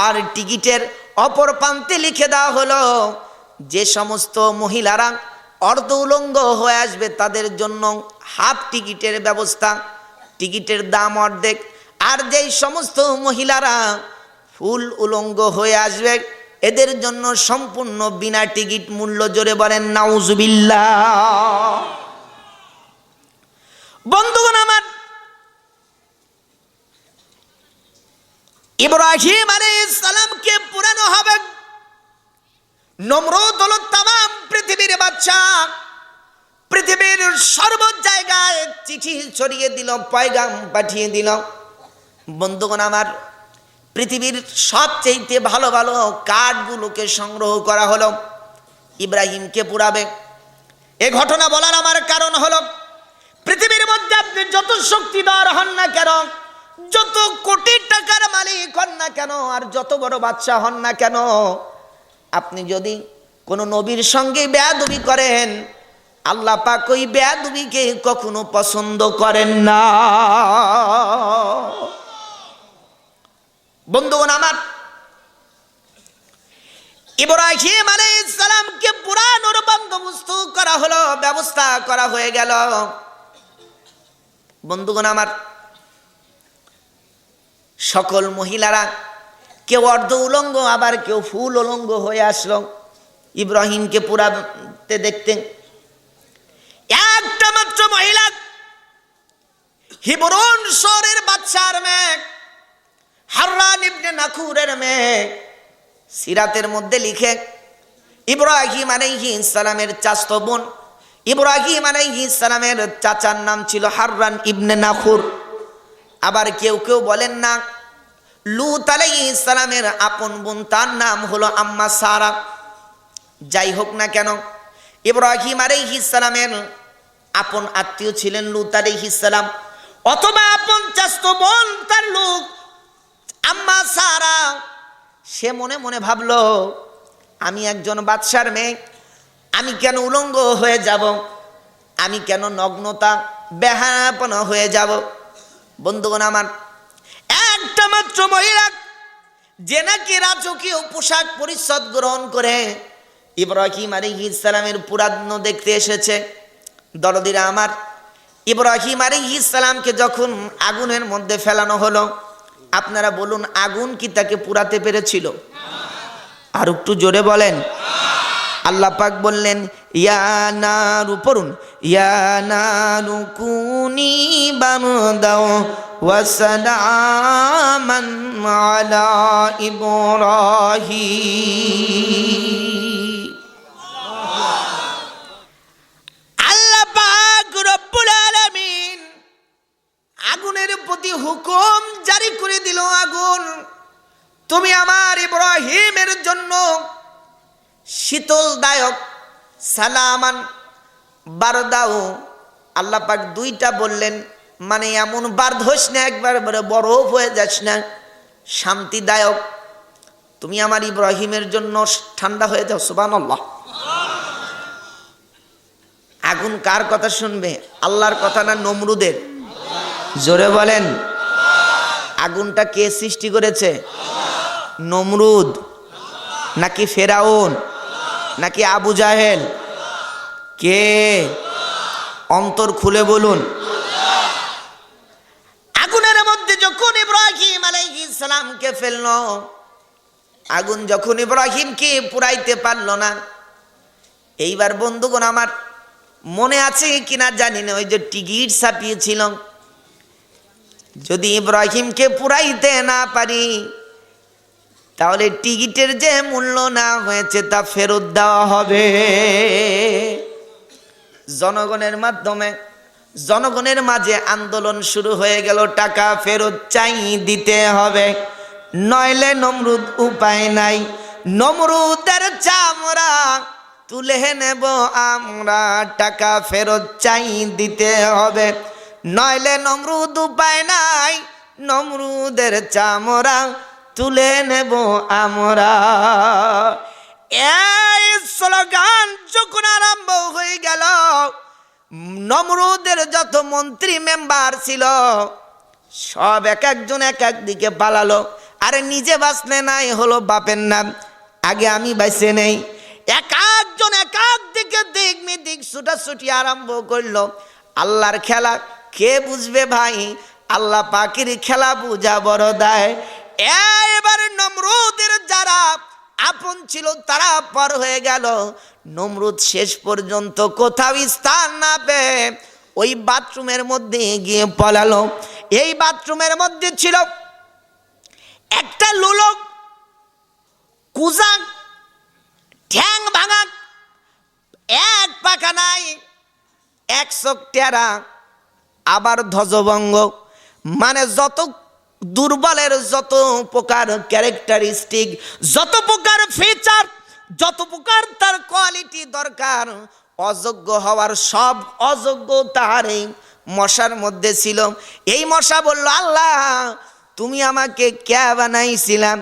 আর টিকিটের অপর প্রান্তে লিখে দেওয়া হলো, যে সমস্ত মহিলারা অর্ধ উলঙ্গ হয়ে আসবে তাদের জন্য হাফ টিকিটের ব্যবস্থা, টিকিটের দাম অর্ধেক। আর যেই সমস্ত মহিলারা ফুল উলঙ্গ হয়ে আসবে এদের জন্য সম্পূর্ণ বিনা টিকিট মূল্য। জোরে বলেন নাউজুবিল্লাহ। বন্ধুগণ আমার, ইব্রাহিম আলাইহিস সালামকে পুরানো হবে। নমরুদ হলো তামাম পৃথিবীর বাদশা, পৃথিবীর সর্ব জায়গায় চিঠি ছড়িয়ে দিল, পয়গাম পাঠিয়ে দিল। বন্ধুগণ আমার, পৃথিবীর সবচেয়ে ভালো ভালো কাঠগুলোকে সংগ্রহ করা হলো, ইব্রাহিমকে পুরাবে। এ ঘটনা বলার আমার কারণ হলো, পৃথিবীর মধ্যে আপনি যত শক্তিধর হন না কেন, যত কোটি টাকার মালিক হন না কেন, আর যত বড় বাদশা হন না কেন, আপনি যদি কোনো নবীর সঙ্গে বেয়াদবি করেন, আল্লাহ পাক ওই বেয়াদবিকে কখনো পছন্দ করেন না। বন্ধুগণ আমার, ইব্রাহিম আলাইহিস সালামকে পুরানোর বন্দোবস্ত করা হলো, ব্যবস্থা করা হয়ে গেল। বন্ধুগণ আমার, সকল মহিলারা কেউ অর্ধ উলঙ্গ, আবার কেউ ফুল উলঙ্গ হয়ে আসলো ইব্রাহিমকে পুরাতে দেখতে। একটা মাত্র মহিলা, হিবরন শহরের বাদশার মেয়ে, হাররান ইবনে নাখুরের মেয়ে। সিরাতের মধ্যে লিখে, ইব্রাহিম আলাইহিস সালামের চাচতো বোন, ইব্রাহিম আলাইহিস সালামের চাচার নাম ছিল হাররান ইবনে নাখুর। আবার কেউ কেউ বলেন না, লূত আলাইহিস সালামের আপন বোন, তার নাম হলো আম্মা সারা। যাই হোক না কেন, ইব্রাহিম আলাইহিস সালামের আপন আত্মীয় ছিলেন লূত আলাইহিস সালাম, অথবা আপন চাচতো বোন তার লোক আম্মা সারা। সে মনে মনে ভাবলো, আমি একজন বাদশার মেয়ে, আমি কেন উলঙ্গ হয়ে যাব, আমি কেন নগ্নতা বেহায়াপনা হয়ে যাব। বন্ধুগণ আমার, একটা মাত্র মহিলা যে নাকি রাজকীয় পোশাক পরিচ্ছদ গ্রহণ করে ইব্রাহিম আলাইহিস সালামের পুরানো দেখতে এসেছে। দরদিরা আমার, ইব্রাহিম আলাইহিস সালামকে যখন আগুনের মধ্যে ফেলানো হলো, আপনারা বলুন, আগুন কি তাকে পুরাতে পেরেছিল? আর একটু জোরে বলেন। আল্লাহ পাক বললেন, ইয়া নারু, পড়ুন, ইয়া নারু কুনি বারদাও ওয়া সালামান আলা ইব্রাহিম। আল্লাহ পাক রব্বুল আলামিন আগুনের প্রতি হুকুম জারি করে দিল, আগুন তুমি আমার ইব্রাহিমের জন্য শীতলদায়ক সালামান বারদাও। আল্লাহ পাক 2টা বললেন, মানে এমন বার্ধ হোস না, একবার বরফ হয়ে যাস না, শান্তিদায়ক। তুমি আমার ইব্রাহিমের জন্য ঠান্ডা হয়ে যাও। সুবহানাল্লাহ। আগুন কার কথা শুনবে? আল্লাহর কথা না নমরুদের? জোরে বলেন। আগুনটা কে সৃষ্টি করেছে? নমরুদ নাকি ফেরাউন নাকি আবু জাহেল? কে? অন্তর খুলে বলুন। আগুনের মধ্যে যখন ইব্রাহিম আলাইহিস সালামকে ফেললো, আগুন যখন ইব্রাহিমকে পুরাইতে পারল না, এইবার বন্ধুগণ আমার মনে আছে কিনা জানি না, ওই যে টিকিট ছাপিয়েছিল, যদি ইব্রাহিমকে পুরাইতে না পারি তাহলে টিকিটের যে মূল্য না হয়েছে তা ফেরত দেওয়া হবে। জনগণের মাধ্যমে জনগণের মাঝে আন্দোলন শুরু হয়ে গেল, টাকা ফেরত চাই, দিতে হবে, নইলে নমরুদ উপায় নাই, নমরুদের চামড়া তুলে নেব আমরা, টাকা ফেরত চাই, দিতে হবে, নইলে নমরুদ উপায় নাই, নমরুদের চামড়া তুলে নেব আমরা। এই স্লোগান যখন আরম্ভ হয়ে গেল, নমরুদের যত মন্ত্রী মেম্বার ছিল সব এক একজন এক এক দিকে পালালো। আরে নিজে বাঁচলে নাই হলো বাপের নাম, আগে আমি বাইসে নেই। এক একজন এক এক দিকে দিক মিদিক ছুটাছুটি আরম্ভ করলো। আল্লাহর খেলা কে বুঝবে ভাই? আল্লাহ পাকের খেলা বুঝা বড় দায়। এবার নমরুদের যারা আপন ছিল তারা পার হয়ে গেল। নমরুদ শেষ পর্যন্ত কোথাও স্থান না পেয়ে ওই বাথরুমের মধ্যে গিয়ে পলালো। এই বাথরুমের মধ্যে ছিল একটা লোলক, কুজাক, ঠ্যাং ভাঙা, এক পাখা নাই, এক চোখ টেরা, আবার ধ্বজভঙ্গ। মানে যত দুর্বলের যত প্রকার ক্যারেক্টারিস্টিক, যত প্রকার ফিচার, যত প্রকার তার কোয়ালিটি দরকার, অযোগ্য হওয়ার সব অযোগ্য তার এই মশার মধ্যে ছিল। এই মশা বলল, আল্লাহ তুমি আমাকে কে বানাইছিলাম?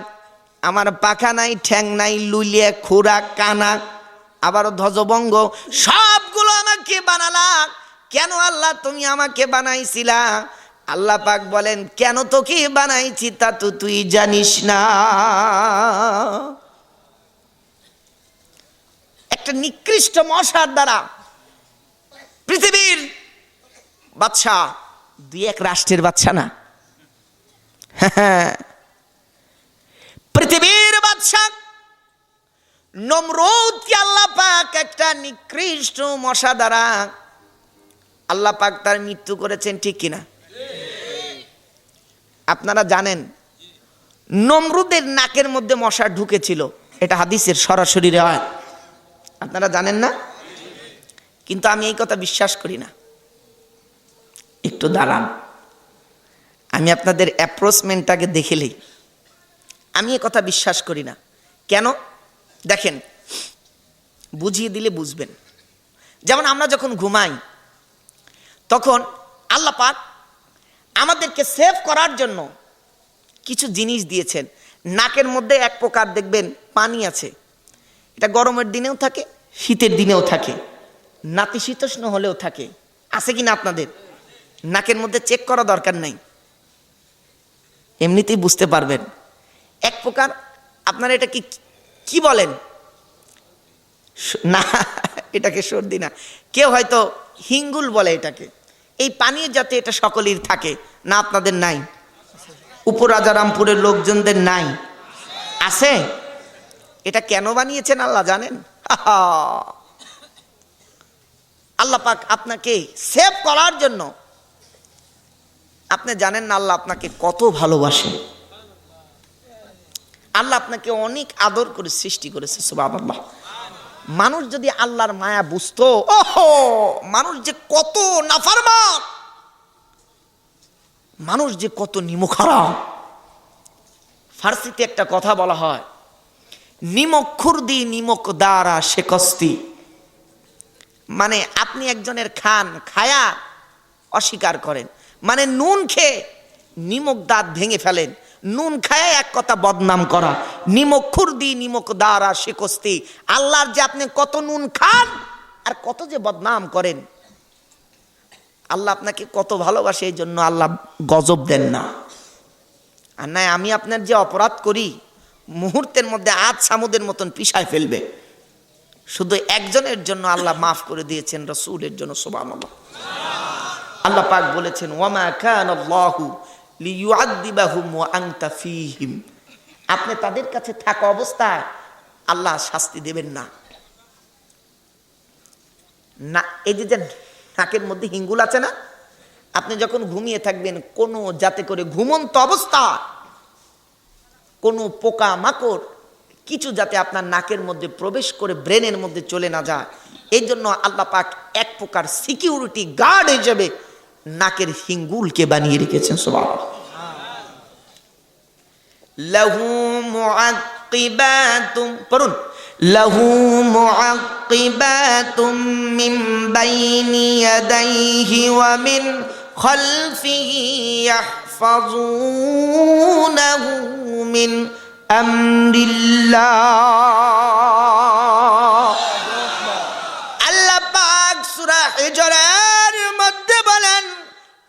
আমার পাখা নাই, ঠ্যাং নাই, লুলিয়ে, খুরা, কানা, আবার ধ্বজভঙ্গ, সবগুলো আমাকে বানালা কেন আল্লাহ? তুমি আমাকে বানাইছিলা? আল্লাহ পাক বলেন, কেন তোকে বানাইছি তা তো তুই জানিস না। একটা নিকৃষ্ট মশার দ্বারা পৃথিবীর বাদশা, দুই এক রাষ্ট্রের বাদশা না, পৃথিবীর বাদশা নমরুদকে আল্লাহ পাক একটা নিকৃষ্ট মশা দ্বারা আল্লাহ পাক তার মৃত্যু করেছেন, ঠিক কিনা? আপনারা জানেন নমরুদের নাকের মধ্যে মশা ঢুকেছিল, এটা হাদিসের সরাসরি রেওয়ায়াত। আপনারা জানেন না? কিন্তু আমি এই কথা বিশ্বাস করি না। একটু দাঁড়ান, আমি আপনাদের অ্যাপ্রোচমেন্টটাকে দেখেলেই আমি এই কথা বিশ্বাস করি না। কেন? দেখেন, বুঝিয়ে দিলে বুঝবেন। যেমন আমরা যখন ঘুমাই তখন আল্লাহ পাক আমাদেরকে সেভ করার জন্য কিছু জিনিস দিয়েছেন। নাকের মধ্যে এক প্রকার দেখবেন পানি আছে, এটা গরমের দিনেও থাকে, শীতের দিনেও থাকে, নাতিশীতোষ্ণ হলেও থাকে। আছে কি না আপনাদের? নাকের মধ্যে চেক করা দরকার নাই, এমনিতেই বুঝতে পারবেন। এক প্রকার আপনারা এটা কি বলেন? না, এটাকে সর্দি না, কেউ হয়তো হিঙ্গুল বলে এটাকে। এই পানীয় যাতে এটা সকলের থাকে না, আপনাদের নাই? উপর রাজারামপুরের লোকজনদের নাই? আছে? এটা কেন বানিয়েছেন আল্লাহ জানেন? আল্লাহ পাক আপনাকে সেভ করার জন্য। আপনি জানেন না আল্লাহ আপনাকে কত ভালোবাসে? আল্লাহ আপনাকে অনেক আদর করে সৃষ্টি করেছে, সুবহানাল্লাহ। মানুষ যদি আল্লাহর মায়া বুঝতো, ওহো, মানুষ যে কত নাফরমান, মানুষ যে কত নিমুখারাম। ফার্সিতে একটা কথা বলা হয়, নিমক খুরদি নিমক দ্বারা শেকস্তি। মানে আপনি একজনের খায়া অস্বীকার করেন, মানে নুন খেয়ে নিমক দাঁত ভেঙে ফেলেন, নুন খায় এক কথা বদনাম করা। নিমক খুরদি নিমক দ্বারা শেকস্তি। আল্লাহর যে আপনি কত নুন খান আর কত যে বদনাম করেন। আল্লাহ আপনাকে কত ভালোবাসে, এই জন্য আল্লাহ গজব দেন না। আর নাই আমি আপনার যে অপরাধ করি মুহূর্তের মধ্যে আজ সামুদের মতন পিছায় ফেলবে। শুধু একজনের জন্য আল্লাহ মাফ করে দিয়েছেন, রাসূলের জন্য, সুবহানাল্লাহ। আল্লাহ পাক বলেছেন, ওয়ামা কানাল্লাহু লিইউআযযিবাহুম ওয়া আনতা ফীহিম। আপনি তাদের কাছে থাকা অবস্থায় আল্লাহ শাস্তি দেবেন না। না, এই যে নাকের মধ্যে হিঙ্গুল আছে না, আপনি যখন ঘুমিয়ে থাকবেন কোনো যাতে করে ঘুমন্ত অবস্থা কোনো পোকা মাকড় কিছু যাতে আপনার নাকের মধ্যে প্রবেশ করে ব্রেনের মধ্যে চলে না যায়, এই জন্য আল্লাহ পাক এক প্রকার সিকিউরিটি গার্ড হিসেবে নাকের হিঙ্গুলকে বানিয়ে রেখেছেন। সুবহানাল্লাহ। লাহু মুআক্কিবাতুম, পড়ুন, লাহু মুআক্কিবাতুম মিন বাইনি ইয়াদাইহি ওয়া মিন খালফিহি ইয়াহফাযুনাহু মিন আমরিল্লাহ। আল্লাহ পাক সূরা হিজরের মধ্যে বলেন,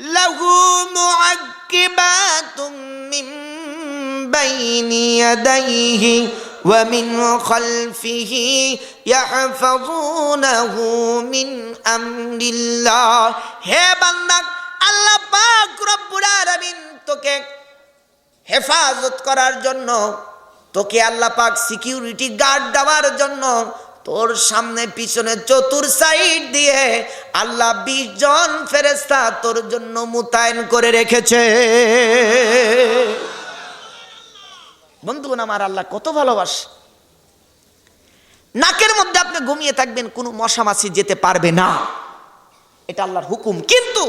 লাহু মুআক্কিবাতুম মিন বাইনি ইয়াদাইহি ওয়া মিন খালফিহি ইয়াহফাযুনাহু মিন আমরিল্লাহ। হে বান্দা, আল্লাহ পাক রব্বুল আলামিন তোকে হেফাজত করার জন্য, তোকে আল্লাহ পাক সিকিউরিটি গার্ড দেওয়ার জন্য তোর সামনে পিছনে চতুর সাইড দিয়ে আল্লাহ 20 জন ফেরেশতা তোর জন্য মোতায়েন করে রেখেছে। বন্ধুগণ আমার, আল্লাহ কত ভালোবাসে। নাকের মধ্যে আপনি ঘুমিয়ে থাকবেন, কোনো মশা মাছি যেতে পারবে না, এটা আল্লাহর হুকুম। কিন্তু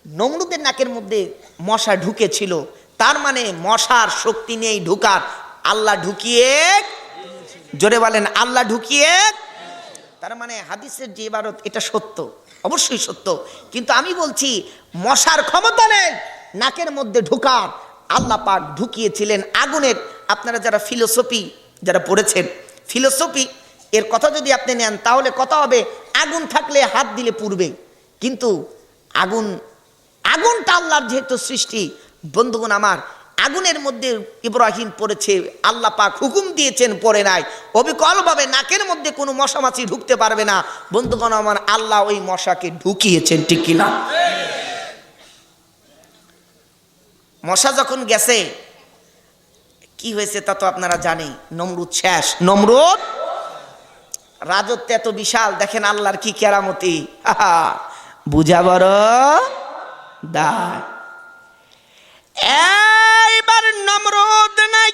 নমরুদের নাকের মধ্যে মশা ঢুকেছিল, তার মানে মশার শক্তি নেই ঢুকার, আল্লাহ ঢুকিয়ে, জোরে বলেন আল্লাহ ঢুকিয়ে। তার মানে হাদিসের যে ইবারত এটা সত্য, অবশ্যই সত্য, কিন্তু আমি বলছি মশার ক্ষমতা নেই নাকের মধ্যে ঢুকার, আল্লাহ পাক ঢুকিয়েছিলেন আগুনের। আপনারা যারা ফিলোসফি যারা পড়েছেন, ফিলোসফি এর কথা যদি আপনি নেন তাহলে কথা হবে আগুন থাকলে হাত দিলে পুড়বে, কিন্তু আগুনটা আল্লাহর যেহেতু সৃষ্টি, বন্ধুগণ আমার, আগুনের মধ্যে ইব্রাহিম পড়েছে, আল্লাহ পাক হুকুম দিয়েছেন, পড়ে নাই, অবিকলভাবে নাকের মধ্যে কোনো মশা মাছি ঢুকতে পারবে না। বন্ধুগণ আমার, আল্লাহ ওই মশাকে ঢুকিয়েছেন, ঠিক কিনা? মশা যখন গেছে কি হয়েছে তা তো আপনারা জানেন, নমরুদ শেষ। নমরুদ রাজত্ব এত বিশাল, দেখেন আল্লাহর কি কেরামতি, বুঝা বড় দায়। এইবার নমরুদ নাই,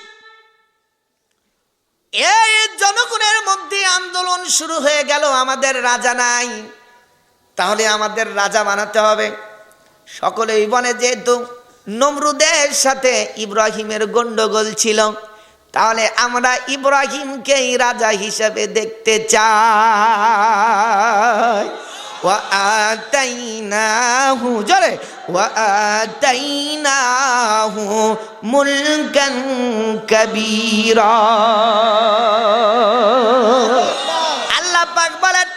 এই জনগণের মধ্যে আন্দোলন শুরু হয়ে গেল, আমাদের রাজা নাই, তাহলে আমাদের রাজা বানাতে হবে। সকলেই বলে যেহেতু নমরুদের সাথে ইব্রাহিমের গন্ডগোল ছিল, তাহলে আমরা ইব্রাহিমকেই রাজা হিসেবে দেখতে চাই। ওয়া আতাইনাহু, জোরে, ওয়া আতাইনাহু মুলকান কাবীরা। আল্লাহ পাক বলেন,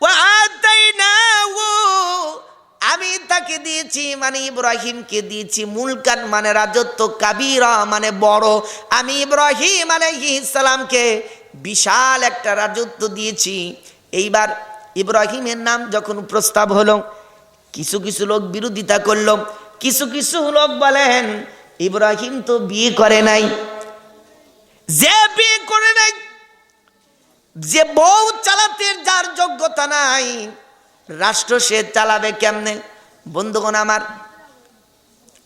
ওয়া আতাইনাহু, আমি তাকে দিয়েছি, মানে ইব্রাহিমকে দিয়েছি, মুলকান মানে রাজত্ব, কাবীরা মানে বড়। আমি ইব্রাহিম আলাইহিস সালামকে বিশাল একটা রাজত্ব দিয়েছি। এইবার ইব্রাহিমের নাম যখন প্রস্তাব হলো, কিছু কিছু লোক বিরোধিতা করলো, কিছু কিছু লোক বলেন ইব্রাহিম তো বিয়ে করে নাই, যে বিয়ে করে নাই, যে বউ চালাতে যার যোগ্যতা নাই, রাষ্ট্র সে চালাবে কেমনে? বন্ধুগণ আমার,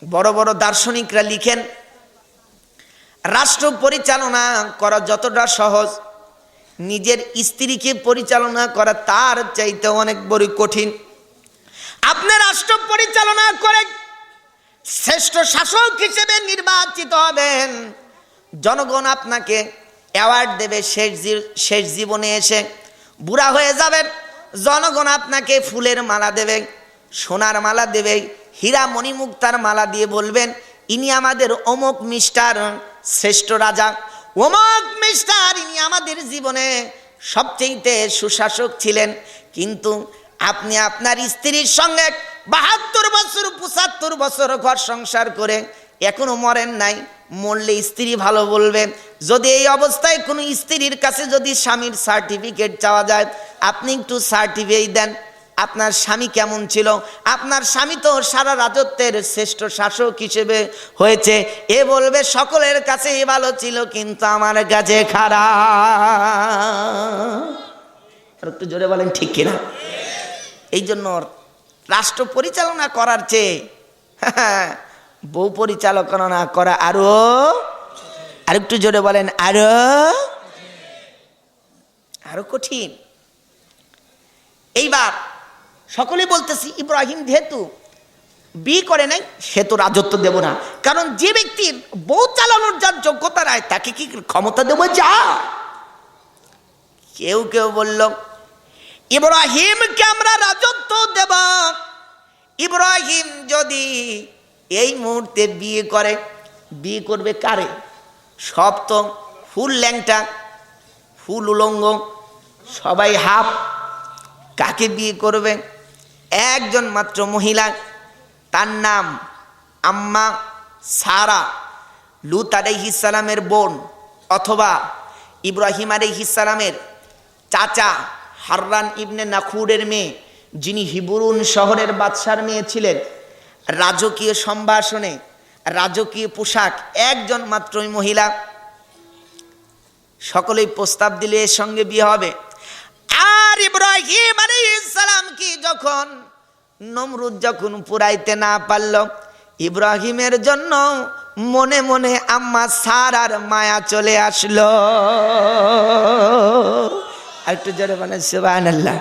বড় বড় দার্শনিকরা লিখেন, রাষ্ট্র পরিচালনা করা যতটা সহজ, নিজের স্ত্রীকে পরিচালনা করা তার চাইতে অনেক বড় কঠিন। আপনি রাষ্ট্র পরিচালনা করে শ্রেষ্ঠ শাসক হিসেবে নির্বাচিত হবেন, জনগণ আপনাকে অ্যাওয়ার্ড দেবে, শেষ জীবনে এসে বুড়া হয়ে যাবেন, জনগণ আপনাকে ফুলের মালা দেবে, সোনার মালা দেবে, হীরা মণিমুক্তার মালা দিয়ে বলবেন ইনি আমাদের অমুক মিস্টার শ্রেষ্ঠ রাজা, অমুক মিস্টার ইনি আমাদের জীবনে সবচেয়ে সুশাসক ছিলেন। কিন্তু আপনি আপনার স্ত্রীর সঙ্গে 72 বছর 75 বছর ঘর সংসার করে এখনো মরেন নাই, মরলে স্ত্রী ভালো বলবে। যদি এই অবস্থায় কোনো স্ত্রীর কাছে যদি স্বামীর সার্টিফিকেট চাওয়া যায়, আপনি একটু সার্টিফিকেট দেন, আপনার স্বামী কেমন ছিল? আপনার স্বামী তো সারা রাজত্বের শ্রেষ্ঠ শাসক হিসেবে হয়েছে। এ বলবে সকলের কাছে ভালো ছিল, কিন্তু আমার কাছে খারাপ। আর একটু জোরে বলেন ঠিক কিনা? এই জন্য রাষ্ট্র পরিচালনা করার চেয়ে বউ পরিচালনা করা আর একটু জোরে বলেন আরো কঠিন। এইবার সকলে বলতেছি, ইব্রাহিম যেহেতু বিয়ে করে নাই, সে তো রাজত্ব দেব না। কারণ যে ব্যক্তির বউ চালানোর যার যোগ্যতা নাই, তাকে কি ক্ষমতা দেবো? যা কেউ কেউ বলল ইব্রাহিমকে আমরা রাজত্ব দেব। ইব্রাহিম যদি এই মুহূর্তে বিয়ে করে, বিয়ে করবে কারে? সব তো ফুল ল্যাংটা, ফুল উলঙ্গ, সবাই হাফ। কাকে বিয়ে করবে? একজন মাত্র মহিলা, তার নাম আম্মা সারা, লূত আলাইহিস সালামের বোন, অথবা ইব্রাহিম আলাইহিস সালামের চাচা হাররান ইবনে নাখুরের মেয়ে, যিনি হিবরুন শহরের বাদশার মেয়ে ছিলেন। রাজকীয় সম্ভাষণে, রাজকীয় পোশাক, একজন মাত্রই মহিলা। সকলেই প্রস্তাব দিলে এর সঙ্গে বিয়ে হবে। আর ইব্রাহিম আলাইহিস সালাম কি যখন নমরুদ যখন পুরাইতে না পারল, ইব্রাহিমের জন্য মনে মনে আম্মা সারার মায়া চলে আসলো। আর একটু জোরে বলেন সুবহানাল্লাহ,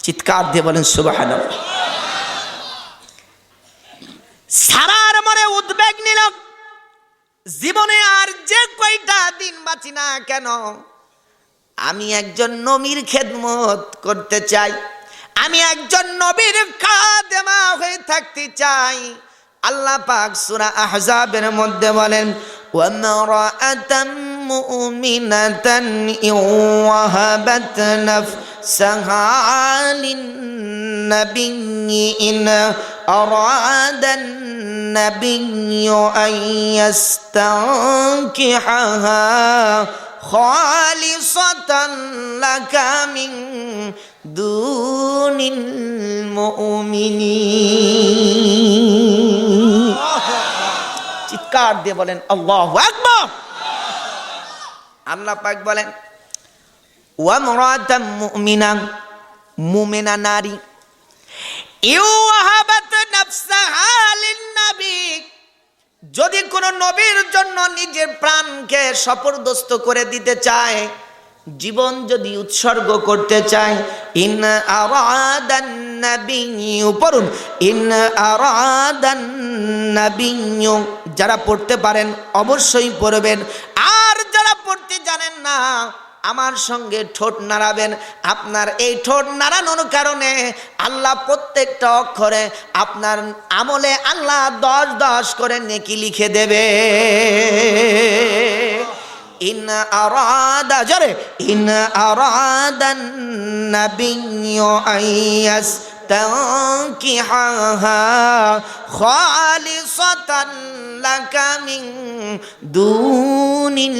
চিৎকার দিয়ে বলেন সুবহানাল্লাহ। সারার মনে উদ্বেগ নিল, জীবনে আর যে কয়টা দিন বাঁচি না কেন, আমি একজন নবীর খেদমত করতে চাই, আমি একজন নবীর খাদেমা হয়ে থাকতে চাই। আল্লাহ পাক সূরা আহজাবের মধ্যে বলেন, ওয়ামরাআতাম মুমিনাতান ওয়াহাবাত নাফসাহা লিন-নাবিয়্যি ইন আরাদান নাবিয়্যু আন ইয়াস্তানকিহাহা খালিসাতান লাকা মিন দুনিল মুমিনিন। চিৎকার দিয়ে বলেন আল্লাহু আকবার। আল্লাহ পাক বলেন, ওয়া মুরাতাম মুমিনা, মুমিনা নারী, ইউহাবাত নাফসাহা লিন-নবী, যদি কোনো নবীর জন্য নিজের প্রাণকে সপর্দস্ত করে দিতে চায়, জীবন যদি উৎসর্গ করতে চায়, ইন আরাদান নাবিয়্যু, পড়ুন ইন আরাদান নাবিয়্যু, যারা পড়তে পারেন অবশ্যই পড়বেন, আর যারা পড়তে জানেন না আমার সঙ্গে ঠোঁট নাড়াবেন। আপনার এই ঠোঁট নাড়ানোর কারণে আল্লাহ প্রত্যেকটা অক্ষরে আপনার আমলে আল্লাহ 10 করে নেকি লিখে দেবে। ইন আরাদা, জোরে, ইন আরাদান নাবিয়্যু আইয়াস তানকিহাহা খালিসাতান লাকা মিন দুনিল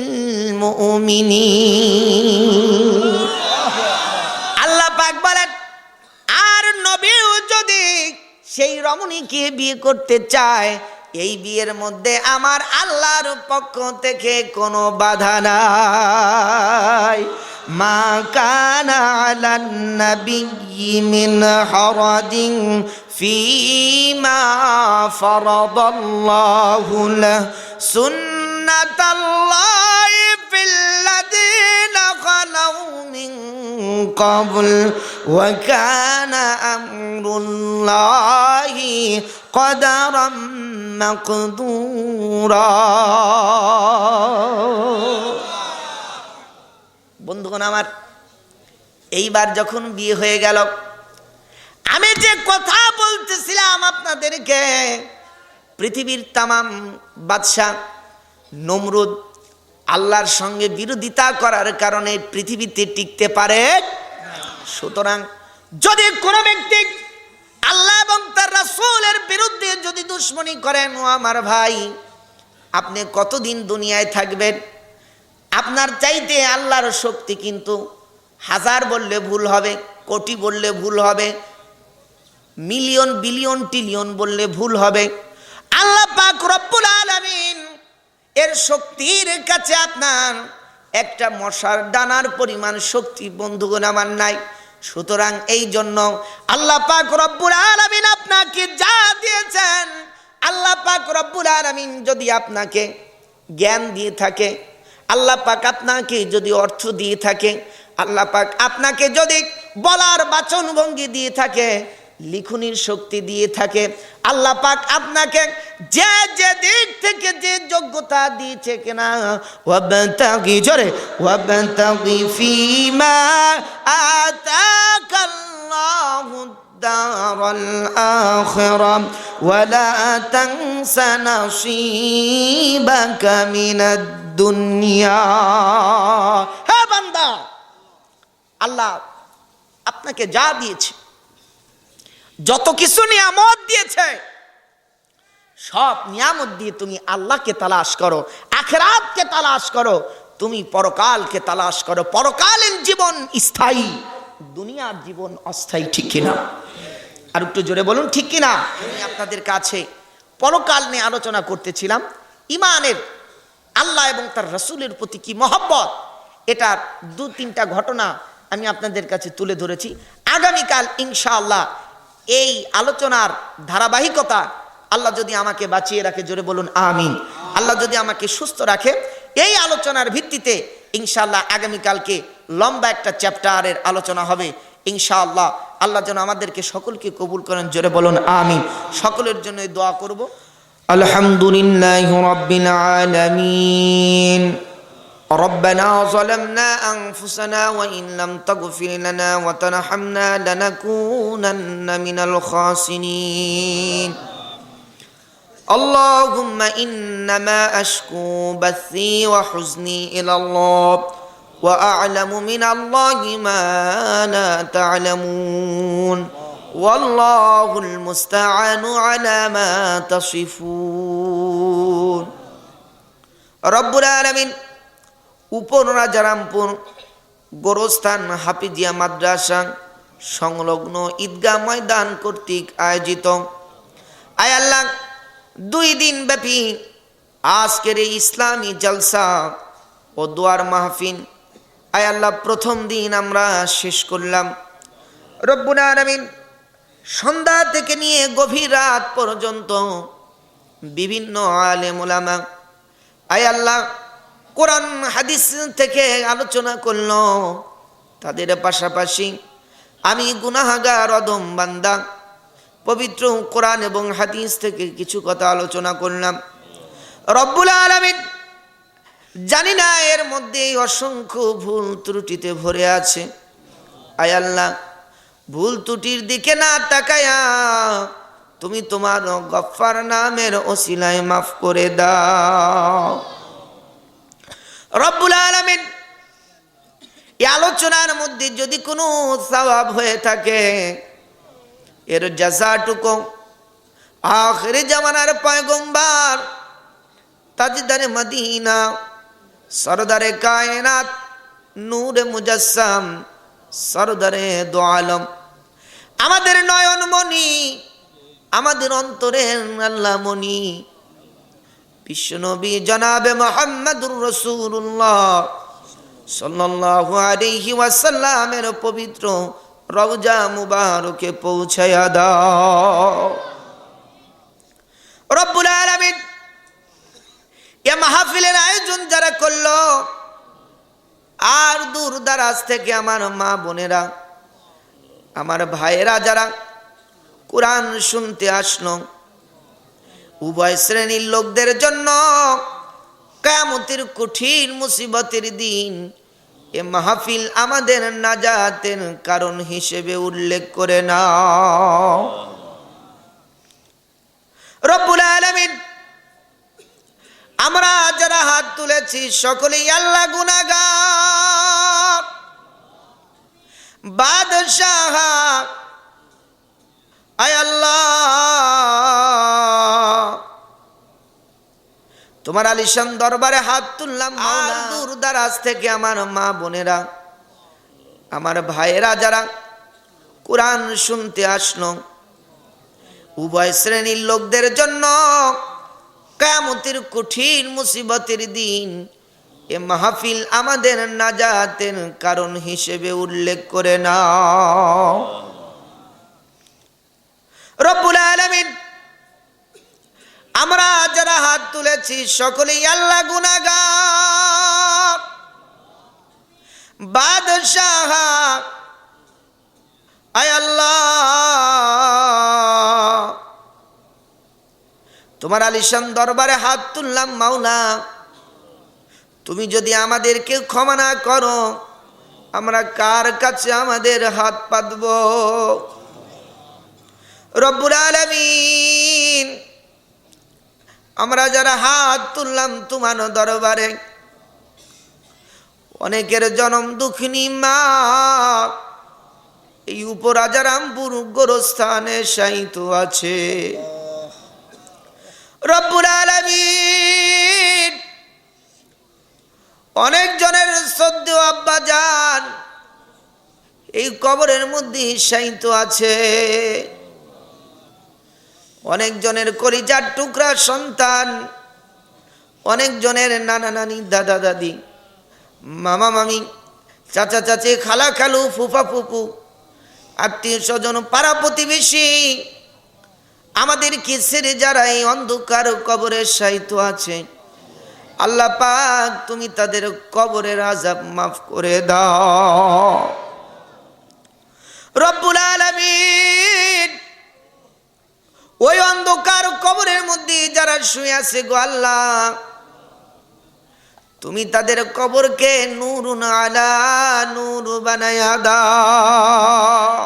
মুমিনিন। আল্লাহ পাক বলেন, আর নবীও যদি সেই রমণীকে বিয়ে করতে চায়, এই বিয়ের মধ্যে আমার আল্লাহর পক্ষ থেকে কোনো বাধা নাই। মা কানা আলান নাবিয়্যি মিন হারাদিন ফীমা ফারাদাল্লাহু লাহু সুন্নাতাল্লাহি ফিল্লাযীনা খালাউ মিন ক্বাবল ওয়া কানা আমরুল্লাহি কদারাম মাকদুরা। বন্ধুগণ আমার, এইবার যখন বিয়ে হয়ে গেল, আমি যে কথা বলতেছিলাম আপনাদেরকে, পৃথিবীর তামাম বাদশাহ নমরুদ আল্লাহর সঙ্গে বিরোধিতা করার কারণে পৃথিবীতে টিকতে পারে। সুতরাং যদি কোনো ব্যক্তি আল্লাহ এবং তার রাসূলের বিরুদ্ধে যদি দুশমনী করেন, ও আমার ভাই, আপনি কতদিন দুনিয়ায় থাকবেন? আপনার চাইতে আল্লাহর শক্তি কিন্তু হাজার বললে ভুল হবে, কোটি বললে ভুল হবে, মিলিয়ন বিলিয়ন ট্রিলিয়ন বললে ভুল হবে। আল্লাহ পাক রব্বুল আলামিন এর শক্তির কাছে আপনার একটা মশার দানার পরিমাণ শক্তি বন্ধুগণ আমার নাই। সুতরাং এই জন্য আল্লাহ পাক রব্বুল আলামিন আপনাকে যা দিয়েছেন, আল্লাহ পাক রব্বুল আলামিন যদি আপনাকে জ্ঞান দিয়ে থাকে, আল্লাহ পাক আপনাকে যদি অর্থ দিয়ে থাকে, আল্লাহ পাক আপনাকে যদি বলার বাচন ভঙ্গি দিয়ে থাকে, লিখনির শক্তি দিয়ে থাকে, আল্লাহ পাক আপনাকে যে যে দিক থেকে যে যোগ্যতা দিয়েছে কিনা, ওয়াবতাগি জোরে ওয়াবতাগি ফিমা আতাকাল্লাহু দারাল আখিরা ওয়ালা তানসা নাসিবাকা মিনাদ দুনিয়া। হে বান্দা, আল্লাহ আপনাকে যা দিয়েছে, যত কিছু নিয়ামত দিয়েছে, সব নিয়ামত দিয়ে তুমি আল্লাহকে তালাশ করো, আখিরাতকে তালাশ করো, তুমি পরকালকে তালাশ করো। পরকালীন জীবন স্থায়ী, দুনিয়ার জীবন অস্থায়ী, ঠিক কিনা? আর একটু জোরে বলুন ঠিক কিনা? আমি আপনাদের কাছে পরকাল নিয়ে আলোচনা করতেছিলাম। ইমানের আল্লাহ এবং তার রাসূলের প্রতি কি মহব্বত, এটার দু তিনটা ঘটনা আমি আপনাদের কাছে তুলে ধরেছি। আগামীকাল ইনশাআল্লাহ এই আলোচনার ধারাবাহিকতা আল্লাহ যদি আমাকে বাঁচিয়ে রাখে, জোরে বলুন আমিন, আল্লাহ যদি আমাকে সুস্থ রাখে, এই আলোচনার ভিত্তিতে ইনশাআল্লাহ আগামীকালকে লম্বা একটা চ্যাপ্টারের আলোচনা হবে ইনশাআল্লাহ। আল্লাহ যেন আমাদেরকে সকলকে কবুল করেন, জোরে বলুন আমিন। সকলের জন্য দোয়া করব। আলহামদুলিল্লাহি রাব্বিল আলামিন। ربنا ظلمنا أنفسنا وإن لم تغفر لنا وترحمنا لنكونن من الخاسرين. اللهم إنما أشكو بثي وحزني إلى الله وأعلم من الله ما لا تعلمون والله المستعان على ما تصفون. رب العالمين উপর রাজারামপুর গোরস্থান হাফিজিয়া মাদ্রাসা সংলগ্ন ঈদগাহ ময়দান কর্তৃক আয়োজিত আয় আল্লাহ 2 দিন ব্যাপী আজকের এই ইসলামী জলসা ও দোয়ার মাহফিল, আয় আল্লাহ প্রথম দিন আমরা শেষ করলাম। রব্বুল আলামিন সন্ধ্যা থেকে নিয়ে গভীর রাত পর্যন্ত বিভিন্ন আলেম ওলামা আয় আল্লাহ কোরআন হাদিস থেকে আলোচনা করলো। তাদের পাশাপাশি আমি গুনাহগার অদম বান্দা পবিত্র কোরআন এবং হাদিস থেকে কিছু কথা আলোচনা করলাম। রব্বুল আলামিন জানি না এর মধ্যে অসংখ্য ভুল ত্রুটিতে ভরে আছে। আয় আল্লাহ ভুল ত্রুটির দিকে না তাকায়া তুমি তোমার গফফার নামের ওসিলায় মাফ করে দাও। রব্বুল আলামিন এই আলোচনার মধ্যে যদি কোনো সওয়াব হয়ে থাকে, এর জাযাটুকু আখিরি জামানার পয়গম্বর তাজদারে মদিনা সরদারে কায়নাত নূরে মুজাসসাম সরদারে দু আলম আমাদের নয়নমণি, আমাদের অন্তরের আল্লাহ মণি বিশ্বনবী জনাবে মুহাম্মদুর রাসূলুল্লাহ সাল্লাল্লাহু আলাইহি ওয়াসাল্লামের পবিত্র রওজা মুবারকে পৌঁছায়া দাও। রব্বুল আলামিন এই মাহফিলের আয়োজন যারা করলো, আর দূর দারাজ থেকে আমার মা বোনেরা, আমার ভাইয়েরা যারা কোরআন শুনতে আসলো, উভয় শ্রেণীর লোকদের জন্য কিয়ামতের কঠিন মুসিবতের দিন এ মাহফিল আমাদের নাজাতের কারণ হিসেবে উল্লেখ করে নাও। রব্বুল আলামিন আমরা যারা হাত তুলেছি সকলেই আল্লাহ গুনাহগার, বাদশাহ আয় আল্লাহ তোমার আলিশান দরবারে হাত তুললাম। আর দূর দারাজ থেকে আমার মা বোনেরা, আমার ভাইয়েরা যারা কোরআন শুনতে আসলো, উভয় শ্রেণীর লোকদের জন্য কিয়ামতের কঠিন মুসিবতের দিন এ মাহফিল আমাদের নাজাতের কারণ হিসেবে উল্লেখ করে নাও। রব্বুল আলামিন, আমরা যারা হাত তুলেছি সকলেই আল্লাহ গুনাহগার। বাদশাহ আয় আল্লাহ, তোমার আলিশান দরবারে হাত তুললাম মাওলা, তুমি যদি আমাদেরকে ক্ষমা না করো আমরা কার কাছে আমাদের হাত পাতব? রব্বুল আলামিন, আমরা যারা হাত তুললাম তোমার দরবারে, অনেকের জনম দুঃখিনী মা এই উপরাজারামপুর গোরস্থানে শায়িত আছে। রব্বুল আলামিন, অনেক জনের শ্রদ্ধেয় আব্বা জান এই কবরের মধ্যে শায়িত আছে। অনেক জনের কলিজার টুকরা সন্তান, অনেক জনের নানা নানি, দাদা দাদি, মামা মামি, চাচা চাচি, খালা খালু, ফুফা ফুফু, আত্মীয় স্বজন, পাড়া প্রতিবেশী আমাদের কি ছেড়ে যারা এই অন্ধকার কবরে শায়িত আছে, আল্লাহ পাক তুমি তাদের কবরের আযাব মাফ করে দাও। রব্বুল আলামিন, ওই অন্ধকার কবরের মধ্যে যারা শুয়ে আছে গো আল্লাহ, তুমি তাদের কবরকে নূরুন আলা নূর বানায়া দাও।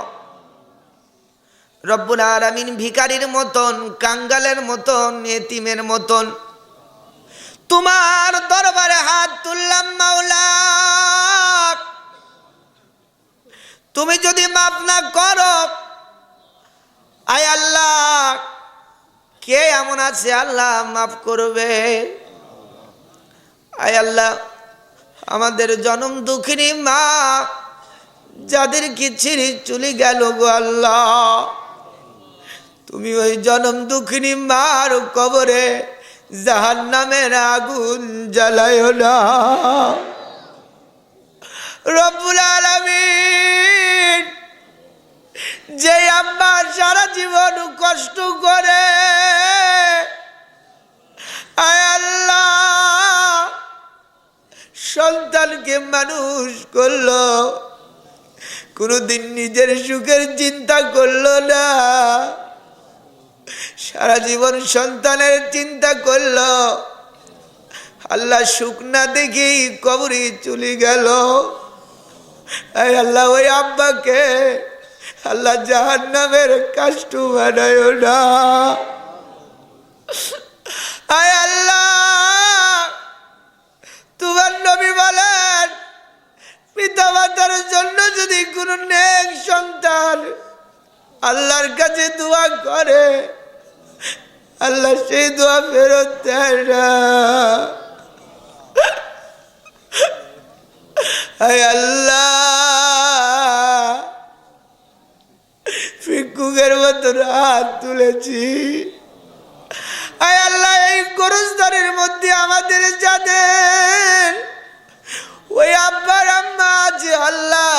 রব্বুল আলামিন, ভিখারির মতন, কাঙ্গালের মতন, এতিমের মতন তোমার দরবারে হাত তুললাম মাওলা, তুমি যদি মাফ না করো, আয় আল্লাহ কে এমন আছে আল্লাহ মাফ করবে? আয় আল্লাহ, আমাদের জনম দুঃখিনী মা যাদের কি ছিঁড়ে চলে গেল গো আল্লাহ, তুমি ওই জনম দুঃখিনী মার কবরে জাহান্নামের আগুন জ্বালায়ো না। রব্বুল আলামিন, যে আম্মা সারা জীবন কষ্ট করে আয় আল্লাহ সন্তানকে মানুষ করলো, কোনদিন নিজের সুখের চিন্তা করলো না, সারা জীবন সন্তানের চিন্তা করলো, আল্লাহ সুখ না দেখি কবরে চলে গেল। আয় আল্লাহ, ওই আব্বাকে আল্লাহ জাহান্নামের কাষ্ঠ বানায়ো না। আয় আল্লাহ, তোমার নবী বলেন, পিতা মাতার জন্য যদি কোন নেক সন্তান আল্লাহর কাছে দোয়া করে, আল্লাহ সেই দোয়া ফেরত দেয় না। আয় আল্লাহ, ভিক্ষুকের মতন হাত তুলেছি। আয় আল্লাহ, এই গোরস্থানের মধ্যে আমাদের যাদের ওই আব্বার আম্মা আছে আল্লাহ,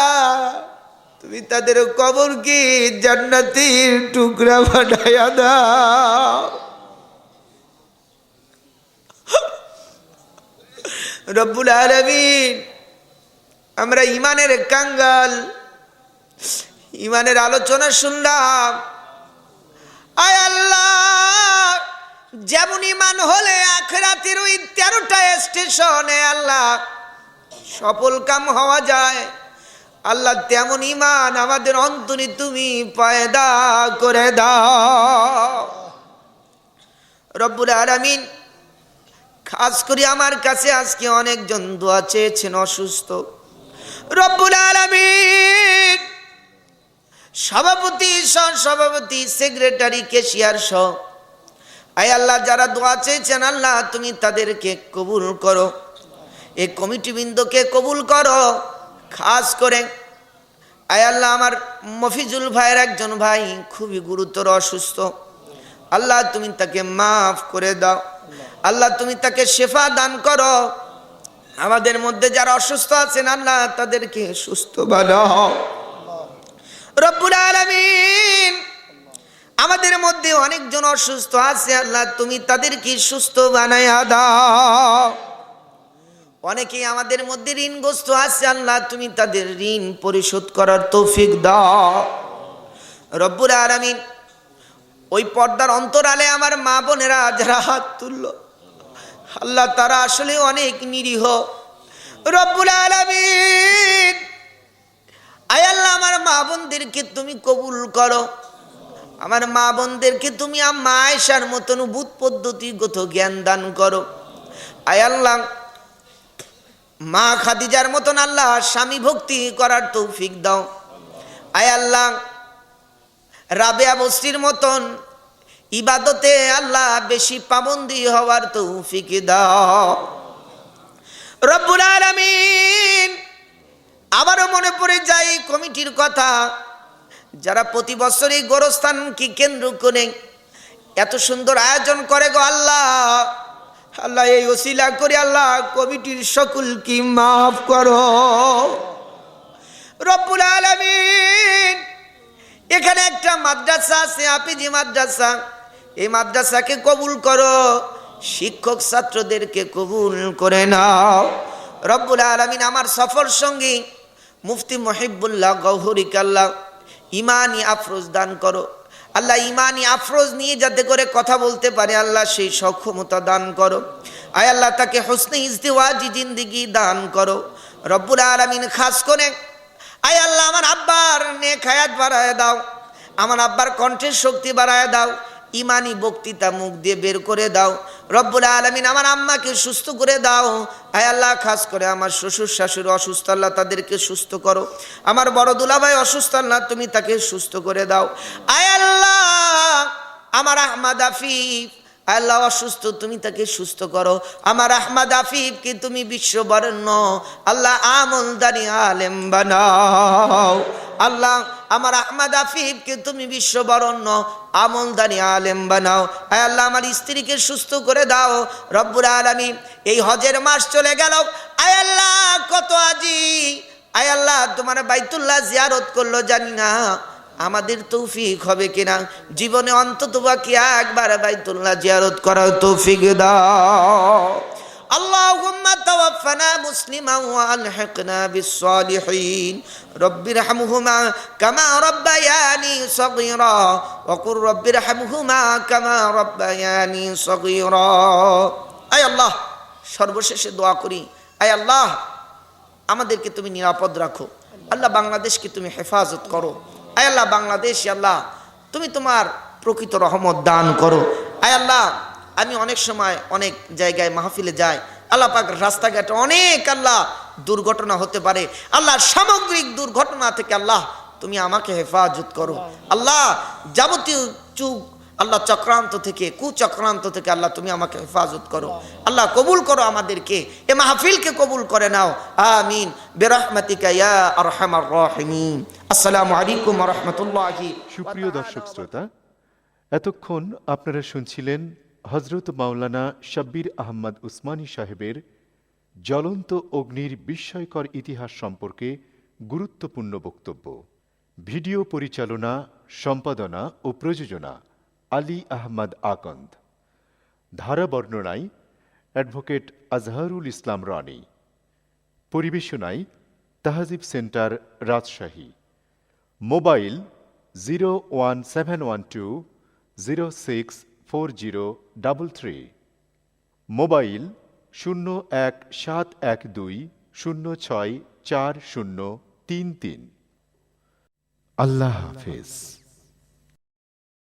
তুমি তাদের কবর কি জান্নাতের টুকরা বানায়া দাও। রব্বুল আলামিন, আমরা ইমানের কাঙ্গাল, ইমানের আলোচনা শুনলাম। আয় আল্লাহ, যেমন ইমান হলে আখিরাতের ওই 13টা স্টেশনে আল্লাহ সফল কাম হওয়া যায়, আল্লাহ তেমন ইমান আমাদের অন্তরে তুমি পয়দা করে দাও। রব্বুল আলামিন, খাস করে আমার কাছে আজকে অনেকজন দোয়া চেয়েছেন অসুস্থ। রব্বুল আলামিন, সভাপতি, সহসভাপতি, সেক্রেটারি, ক্যাশিয়ার সহ আয় আল্লাহ যারা দোয়া চেয়েছেন আল্লাহ তুমি তাদেরকে কবুল করো, এই কমিটিবৃন্দকে কবুল করো। খাস করে আয় আল্লাহ, আমার মফিজুল ভাইয়ের একজন ভাই খুবই গুরুতর অসুস্থ। আল্লাহ তুমি তাকে মাফ করে দাও। আল্লাহ তুমি তাকে শেফা দান করো। আমাদের মধ্যে যারা অসুস্থ আছেন আল্লাহ তাদেরকে সুস্থ বানাও রব্বুল আলামিন। আমাদের মধ্যে অনেকজন অসুস্থ আছে আল্লাহ তুমি তাদেরকে সুস্থ বানায়া দাও। অনেকেই আমাদের মধ্যে ঋণগ্রস্ত আছে আল্লাহ তুমি তাদের ঋণ পরিশোধ করার তৌফিক দাও রব্বুল আলামিন। ওই পর্দার অন্তরালে আমার মা বোনেরা যারা হাত তুললো আল্লাহ তারা আসলে অনেক নিরীহ রব্বুল আলামিন। আয় আল্লাহ, আমার মা বোনদেরকে তুমি কবুল করো। আমার মা বোনদেরকে তুমি আম্মা আয়েশার মতন বুদ্ধ পদ্ধতিগত জ্ঞান দান করো। আয় আল্লাহ, মা খাদিজার মতন আল্লাহ স্বামী ভক্তি করার তৌফিক দাও। আয় আল্লাহ, রাবেয়া বস্তির মতন ইবাদতে আল্লাহ বেশি পাবন্দি হওয়ার তৌফিক দাও রব্বুল আলামিন। আবারও মনে পড়ে যায় কমিটির কথা, যারা প্রতি বছর এই গোরস্থানকে কেন্দ্র করে এত সুন্দর আয়োজন করে গো আল্লাহ। আল্লাহ এই ওসিলা করে আল্লাহ কমিটির সকলকে মাফ করো রব্বুল আলামিন। এখানে একটা মাদ্রাসা আছে হাফেজি মাদ্রাসা, এই মাদ্রাসাকে কবুল করো, শিক্ষক ছাত্রদেরকে কবুল করে নাও রব্বুল আলামিন। আমার সফর সঙ্গী মুফতি মুহিবুল্লাহ গৌহরীকে আল্লাহ ইমানি আফরোজ দান করো আল্লাহ। ইমানি আফরোজ নিয়ে যাতে করে কথা বলতে পারে আল্লাহ সেই সক্ষমতা দান করো। আয় আল্লাহ তাকে হুসনে ইজদিওয়াজি জিন্দেগি দান করো রব্বুল আলামিন। খাস করে আয় আল্লাহ আমার আব্বার নেক হায়াত বাড়ায় দাও, আমার আব্বার কণ্ঠের শক্তি বাড়ায় দাও, ইমানি বক্তৃতা মুখ দিয়ে বের করে দাও রব্বুল আলামিন। আমার আম্মাকে সুস্থ করে দাও। আয় আল্লাহ, খাস করে আমার শ্বশুর শাশুড়ি অসুস্থ আল্লাহ তাদেরকে সুস্থ করো। আমার বড় দুলাভাই অসুস্থ আল্লাহ তুমি তাকে সুস্থ করে দাও। আয় আল্লাহ, আমার আহমদ আফিফ আল্লাহ অসুস্থ তুমি তাকে সুস্থ করো। আমার আহমদ আফিফকে তুমি বিশ্ববরেণ্য আল্লাহ আমলদারি আলেম বানাও আল্লাহ। আমার আহমদ আফিফকে তুমি বিশ্ববরেণ্য আমলদারি আলেম বানাও। আয় আল্লাহ, আমার স্ত্রীকে সুস্থ করে দাও রব্বুল আলামিন। এই হজের মাস চলে গেল, আয় আল্লাহ কত আজি আয় আল্লাহ তোমার বাইতুল্লাহ জিয়ারত করলো, জানি না আমাদের তৌফিক হবে কিনা। জীবনে অন্তত বাকি একবার বাইতুল্লাহ জিয়ারত করার তৌফিক দাও। আল্লাহুম্মা তাওয়াফানা মুসলিমান ওয়া আলহিকনা বিস-সালিহিন। রব্বিরহামহুমা কামা রাব্বায়ানি সগীরা ওয়া কুর রব্বিরহামহুমা কামা রাব্বায়ানি সগীরা। আয় আল্লাহ, সর্বশেষে দোয়া করি, আয় আল্লাহ আমাদেরকে তুমি নিরাপদ রাখো আল্লাহ, বাংলাদেশকে তুমি হেফাজত করো। আয় আল্লাহ, বাংলাদেশ আল্লাহ তুমি তোমার প্রকৃত রহমত দান করো। আয় আল্লাহ, আমি অনেক সময় অনেক জায়গায় মাহফিলে যাই আল্লাহ পাক, রাস্তাঘাটে অনেক আল্লাহ দুর্ঘটনা হতে পারে আল্লাহ, সামগ্রিক দুর্ঘটনা থেকে আল্লাহ তুমি আমাকে হেফাজত করো আল্লাহ। যাবতীয় চুক আল্লাহ চক্রান্ত থেকে কুচক্রান্ত থেকে আল্লাহ তুমি আমাকে হেফাজত করো আল্লাহ। কবুল করো আমাদেরকে, এ মাহফিলকে কবুল করে নাও, আমিন বিরহমাতিকা ইয়া আরহামার রাহিমিন। আসসালামু আলাইকুম ওয়া রাহমাতুল্লাহি। সুপ্রিয় দর্শক শ্রোতা, এতক্ষণ আপনারা শুনছিলেন হযরত মাওলানা শাব্বির আহমদ উসমানী সাহেবের জ্বলন্ত অগ্নির বিস্ময়কর ইতিহাস সম্পর্কে গুরুত্বপূর্ণ বক্তব্য। ভিডিও পরিচালনা, সম্পাদনা ও প্রযোজনা আলী আহমদ আকন্দ। ধারা বর্ণনায় অ্যাডভোকেট আজহারুল ইসলাম রানী। পরিবেশনায় Tahzib centre Rajshahi. Mobile 01712064033, mobile 01712064033। আল্লাহ হাফেজ।